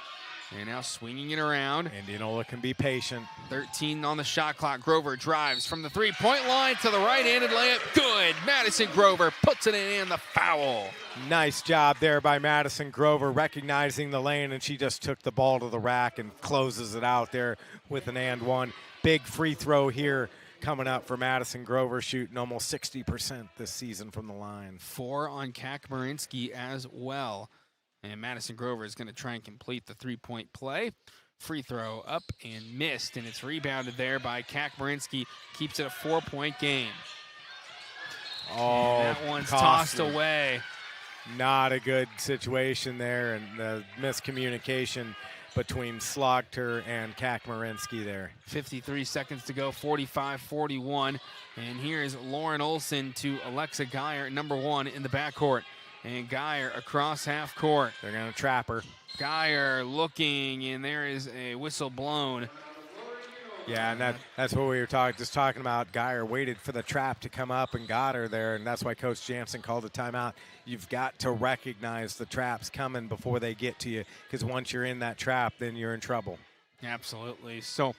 And now swinging it around. Indianola can be patient. 13 on the shot clock. Grover drives from the three-point line to the right-handed layup. Good. Madison Grover puts it in and the foul. Nice job there by Madison Grover, recognizing the lane, and she just took the ball to the rack and closes it out there with an and one. Big free throw here coming up for Madison Grover, shooting almost 60% this season from the line. 4 on Kakmarinsky as well. And Madison Grover is going to try and complete the three-point play. Free throw up and missed, and it's rebounded there by Kakmarinsky. Keeps it a 4-point game. Oh, and that one's costly. Tossed away. Not a good situation there, and the miscommunication between Slogter and Kakmarinsky there. 53 seconds to go, 45-41. And here's Lauren Olson to Alexa Geyer, number 1 in the backcourt. And Geyer across half court. They're going to trap her. Geyer looking, and there is a whistle blown. Yeah, and that's what we were talking about. Geyer waited for the trap to come up and got her there, and that's why Coach Jansen called a timeout. You've got to recognize the traps coming before they get to you, because once you're in that trap, then you're in trouble. Absolutely. So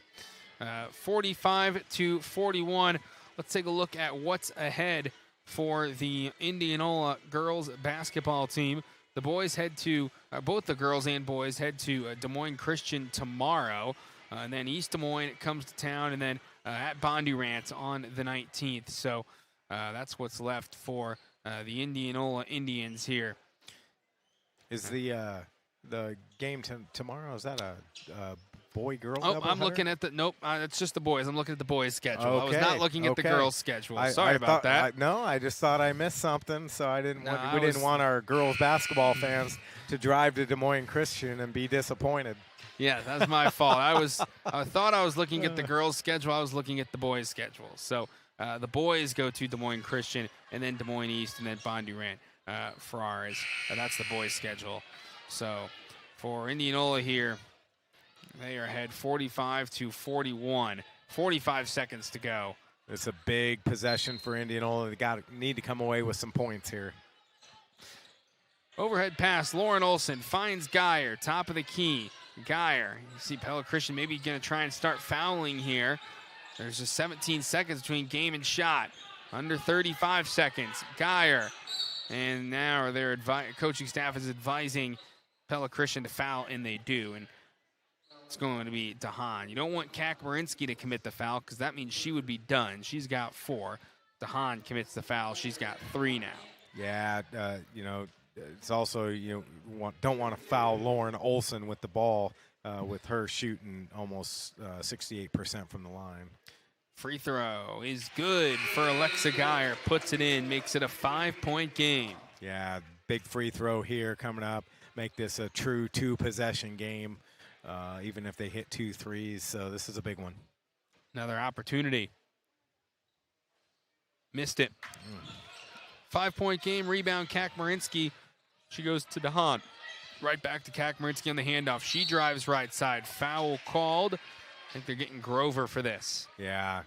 45-41. Let's take a look at what's ahead for the Indianola girls basketball team. The boys head to, both the girls and boys head to Des Moines Christian tomorrow. And then East Des Moines comes to town, and then at Bondurant on the 19th. So that's what's left for the Indianola Indians here. Is the game tomorrow, is that a boy-girl doubleheader? I'm looking at the, nope, it's just the boys. I'm looking at the boys' schedule. Okay, I was not looking at the girls' schedule. Sorry I about that. I just thought I missed something, so I didn't. We didn't want our girls basketball fans to drive to Des Moines Christian and be disappointed. Yeah, that's my fault. I thought I was looking at the girls' schedule. I was looking at the boys' schedule. So the boys go to Des Moines Christian, and then Des Moines East, and then Bondurant for ours. That's the boys' schedule. So for Indianola here, they are ahead 45-41. 45 seconds to go. It's a big possession for Indianola. They need to come away with some points here. Overhead pass. Lauren Olson finds Geyer, top of the key. Geyer, you see Pella Christian maybe going to try and start fouling here. There's just 17 seconds between game and shot. Under 35 seconds. Geyer. And now their coaching staff is advising Pella Christian to foul, and they do. And it's going to be DeHaan. You don't want Kakmarinsky to commit the foul, because that means she would be done. She's got 4. DeHaan commits the foul. She's got 3 now. Yeah, it's also, don't want to foul Lauren Olson with the ball, with her shooting almost 68% from the line. Free throw is good for Alexa Geyer. Puts it in, makes it a 5-point game. Yeah, big free throw here coming up. Make this a true 2-possession game, even if they hit 2 threes. So this is a big one. Another opportunity. Missed it. 5-point game, rebound, Kakmarinsky. She goes to DeHaan. Right back to Kakmarinsky on the handoff. She drives right side. Foul called. I think they're getting Grover for this. Yeah.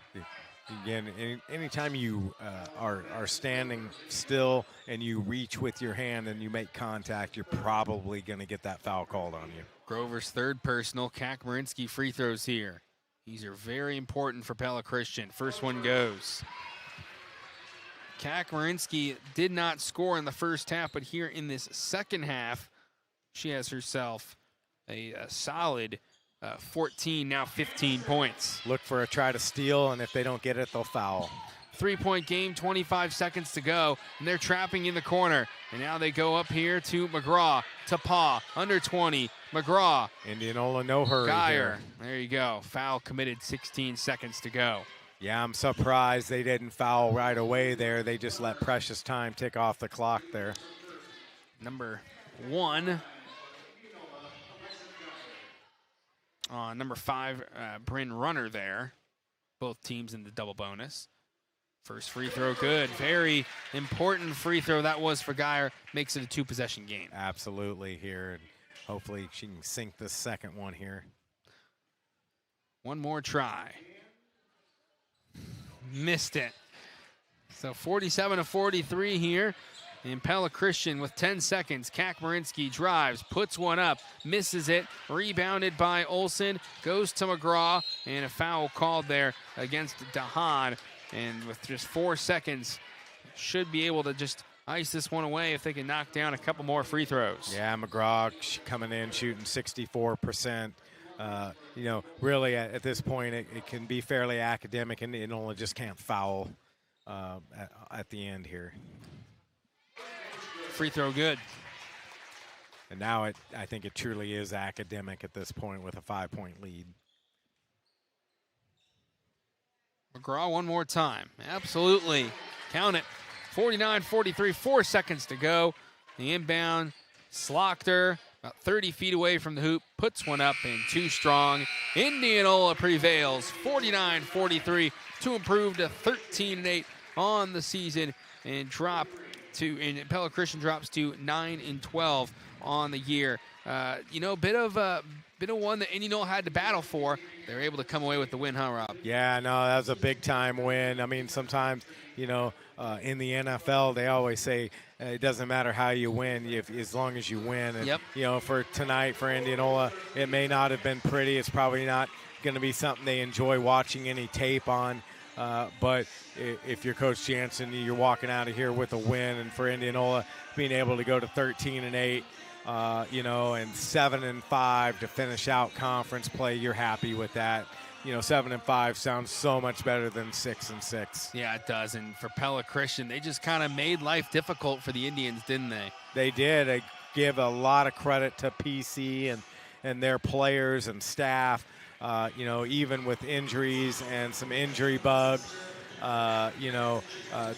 Again, anytime you are standing still and you reach with your hand and you make contact, you're probably going to get that foul called on you. Grover's 3rd personal. Kakmarinsky free throws here. These are very important for Pella Christian. First one goes. Kakmarinsky did not score in the first half, but here in this second half, she has herself a solid 14, now 15 points. Look for a try to steal, and if they don't get it, they'll foul. 3-point game, 25 seconds to go, and they're trapping in the corner. And now they go up here to McGraw, to Paw, under 20, McGraw. Indianola, no hurry Geyer, here. there you go. Foul committed, 16 seconds to go. Yeah, I'm surprised they didn't foul right away there. They just let precious time tick off the clock there. Number 1. Number 5, Bryn Runner there. Both teams in the double bonus. First free throw good. Very important free throw that was for Geyer. Makes it a 2-possession game. Absolutely here. And hopefully she can sink the second one here. One more try. Missed it. So 47-43 here. And Pella Christian with 10 seconds. Kakmarinsky drives, puts one up, misses it. Rebounded by Olsen, goes to McGraw, and a foul called there against DeHaan. And with just 4 seconds, should be able to just ice this one away if they can knock down a couple more free throws. Yeah, McGraw coming in shooting 64%. Really at this point, it can be fairly academic, and Indianola just can't foul at the end here. Free throw good. And now I think it truly is academic at this point with a 5-point lead. McGraw one more time. Absolutely. Count it. 49-43, 4 seconds to go. The inbound, Slaughter, about 30 feet away from the hoop, puts one up and too strong. Indianola prevails, 49-43, to improve to 13-8 on the season and Pella Christian drops to 9-12 on the year. Bit of one that Indianola had to battle for. They were able to come away with the win, huh, Rob? Yeah, no, that was a big-time win. I mean, sometimes, in the NFL, they always say it doesn't matter how you win as long as you win. And, yep. For tonight for Indianola, it may not have been pretty. It's probably not going to be something they enjoy watching any tape on. But if you're Coach Jansen, you're walking out of here with a win. And for Indianola, being able to go to 13-8, and 7-5 to finish out conference play, you're happy with that. 7-5 sounds so much better than 6-6. Yeah, it does. And for Pella Christian, they just kind of made life difficult for the Indians, didn't they? They did. I give a lot of credit to PC and their players and staff. Even with injuries and some injury bug,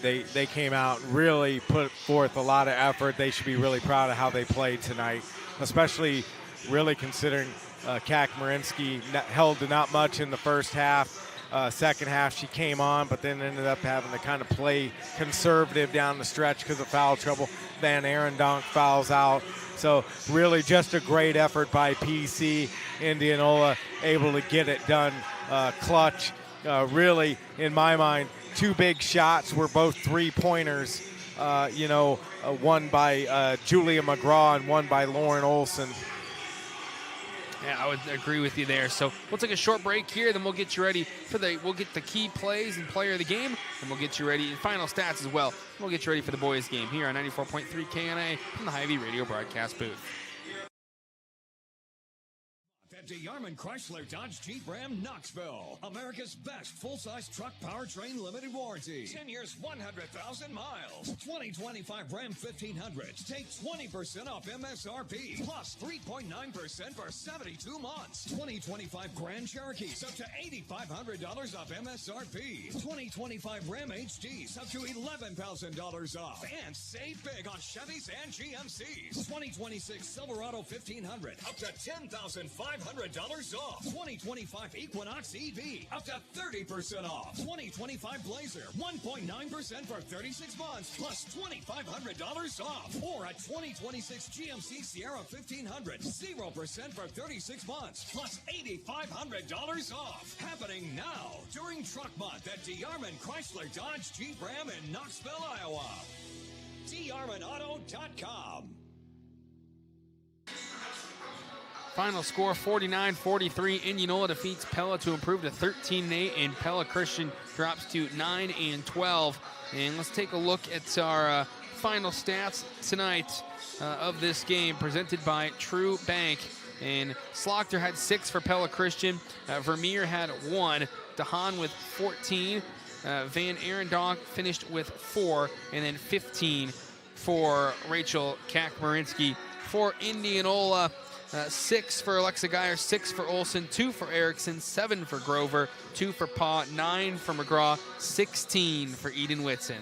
they came out and really put forth a lot of effort. They should be really proud of how they played tonight, especially really considering Kakmarinsky held to not much in the first half. Second half she came on, but then ended up having to kind of play conservative down the stretch because of foul trouble. Van Arendonk fouls out. So really just a great effort by PC. Indianola able to get it done clutch. Really, in my mind, 2 big shots were both 3-pointers. One by Julia McGraw and one by Lauren Olsen. Yeah, I would agree with you there. So we'll take a short break here, then we'll get you ready we'll get the key plays and player of the game, and we'll get you ready, and final stats as well. We'll get you ready for the boys game here on 94.3 KNA from the Hy-Vee Radio broadcast booth. DeYarman Chrysler Dodge Jeep Ram Knoxville. America's best full-size truck powertrain limited warranty. 10 years, 100,000 miles. 2025 Ram 1500s. Take 20% off MSRP. Plus 3.9% for 72 months. 2025 Grand Cherokees up to $8,500 off MSRP. 2025 Ram HDs up to $11,000 off. And save big on Chevys and GMCs. 2026 Silverado 1500 up to $10,500 off. 2025 Equinox EV up to 30% off. 2025 Blazer 1.9% for 36 months plus $2,500 off. Or a 2026 GMC Sierra 1500 0% for 36 months plus $8,500 off. Happening now during Truck Month at DeYarman Chrysler Dodge Jeep Ram in Knoxville, Iowa. DeYarmanAuto.com. Final score 49-43. Indianola defeats Pella to improve to 13-8, and Pella Christian drops to 9-12. And let's take a look at our final stats tonight of this game, presented by True Bank. And Slaughter had 6 for Pella Christian. Vermeer had 1. DeHaan with 14. Van Arendonk finished with 4, and then 15 for Rachel Kakmarinsky. For Indianola, 6 for Alexa Geyer, 6 for Olsen, 2 for Erickson, 7 for Grover, 2 for Paw, 9 for McGraw, 16 for Eden Whitson.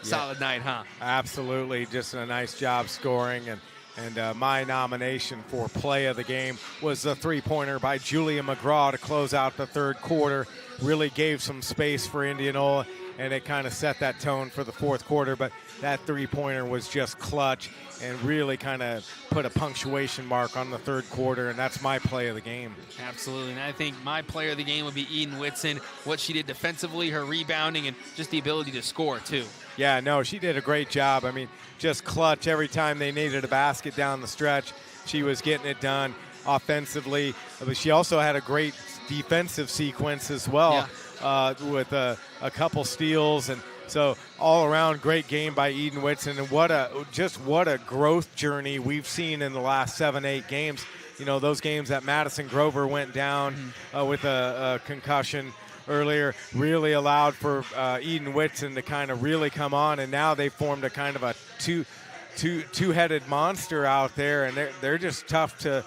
Solid night, huh? Absolutely. Just a nice job scoring. And, And my nomination for play of the game was the three-pointer by Julia McGraw to close out the third quarter. Really gave some space for Indianola, and it kind of set that tone for the fourth quarter. But that three-pointer was just clutch and really kind of put a punctuation mark on the third quarter, and that's my play of the game. Absolutely, and I think my player of the game would be Eden Whitson. What she did defensively, her rebounding, and just the ability to score, too. Yeah, no, she did a great job. I mean, just clutch every time they needed a basket down the stretch. She was getting it done offensively. But she also had a great defensive sequence as well, with a couple steals. And so all around great game by Eden Whitson. And what a growth journey we've seen in the last 7-8 games. You know, those games that Madison Grover went down with a concussion earlier really allowed for Eden Whitson to kind of really come on, and now they formed a kind of a two-headed monster out there, and they're just tough to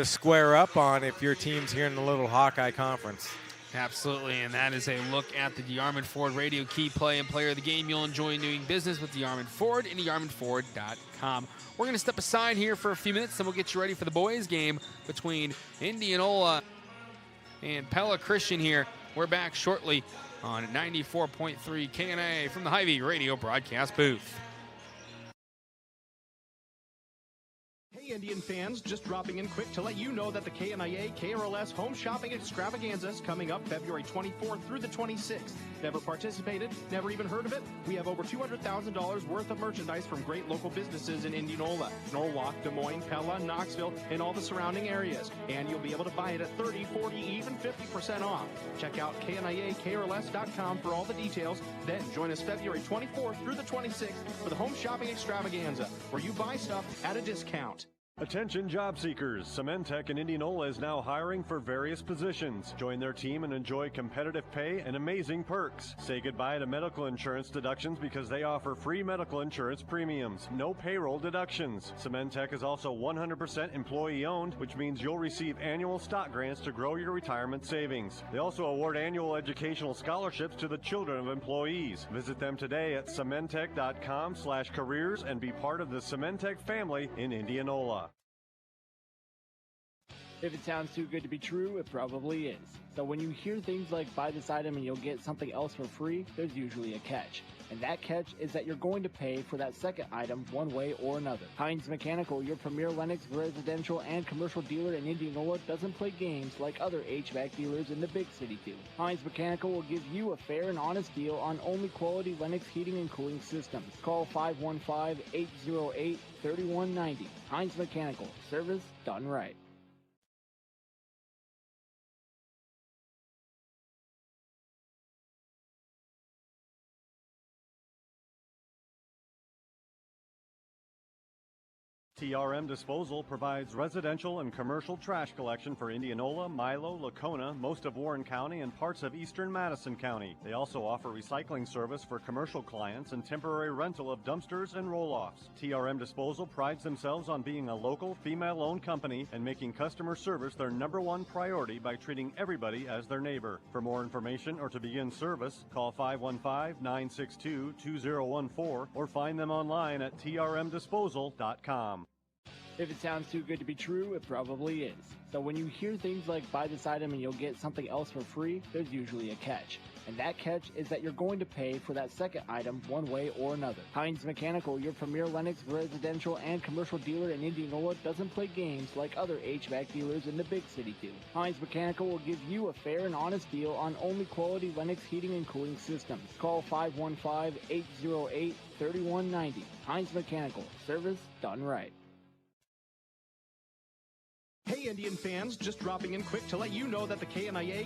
square up on if your team's here in the Little Hawkeye Conference. Absolutely, and that is a look at the DeArmond Ford Radio Key Play and Player of the Game. You'll enjoy doing business with DeArmond Ford and DeArmondFord.com. We're going to step aside here for a few minutes, then we'll get you ready for the boys' game between Indianola and Pella Christian here. We're back shortly on 94.3 KNA from the Hy-Vee Radio broadcast booth. Hey Indian fans, just dropping in quick to let you know that the KNIA KRLS Home Shopping Extravaganza is coming up February 24th through the 26th. Never participated? Never even heard of it? We have over $200,000 worth of merchandise from great local businesses in Indianola, Norwalk, Des Moines, Pella, Knoxville, and all the surrounding areas. And you'll be able to buy it at 30, 40, even 50% off. Check out KNIAKRLS.com for all the details. Then join us February 24th through the 26th for the Home Shopping Extravaganza, where you buy stuff at a discount. Attention job seekers, Cementech in Indianola is now hiring for various positions. Join their team and enjoy competitive pay and amazing perks. Say goodbye to medical insurance deductions because they offer free medical insurance premiums. No payroll deductions. Cementech is also 100% employee owned, which means you'll receive annual stock grants to grow your retirement savings. They also award annual educational scholarships to the children of employees. Visit them today at cementech.com/careers and be part of the Cementech family in Indianola. If it sounds too good to be true, it probably is. So when you hear things like buy this item and you'll get something else for free, there's usually a catch. And that catch is that you're going to pay for that second item one way or another. Hines Mechanical, your premier Lennox residential and commercial dealer in Indianola, doesn't play games like other HVAC dealers in the big city do. Hines Mechanical will give you a fair and honest deal on only quality Lennox heating and cooling systems. Call 515-808-3190. Hines Mechanical, service done right. TRM Disposal provides residential and commercial trash collection for Indianola, Milo, Lacona, most of Warren County, and parts of eastern Madison County. They also offer recycling service for commercial clients and temporary rental of dumpsters and roll-offs. TRM Disposal prides themselves on being a local, female-owned company and making customer service their #1 priority by treating everybody as their neighbor. For more information or to begin service, call 515-962-2014 or find them online at trmdisposal.com. If it sounds too good to be true, it probably is. So when you hear things like buy this item and you'll get something else for free, there's usually a catch. And that catch is that you're going to pay for that second item one way or another. Hines Mechanical, your premier Lennox residential and commercial dealer in Indianola, doesn't play games like other HVAC dealers in the big city do. Hines Mechanical will give you a fair and honest deal on only quality Lennox heating and cooling systems. Call 515-808-3190. Hines Mechanical, service done right. Hey Indian fans, just dropping in quick to let you know that the KNIA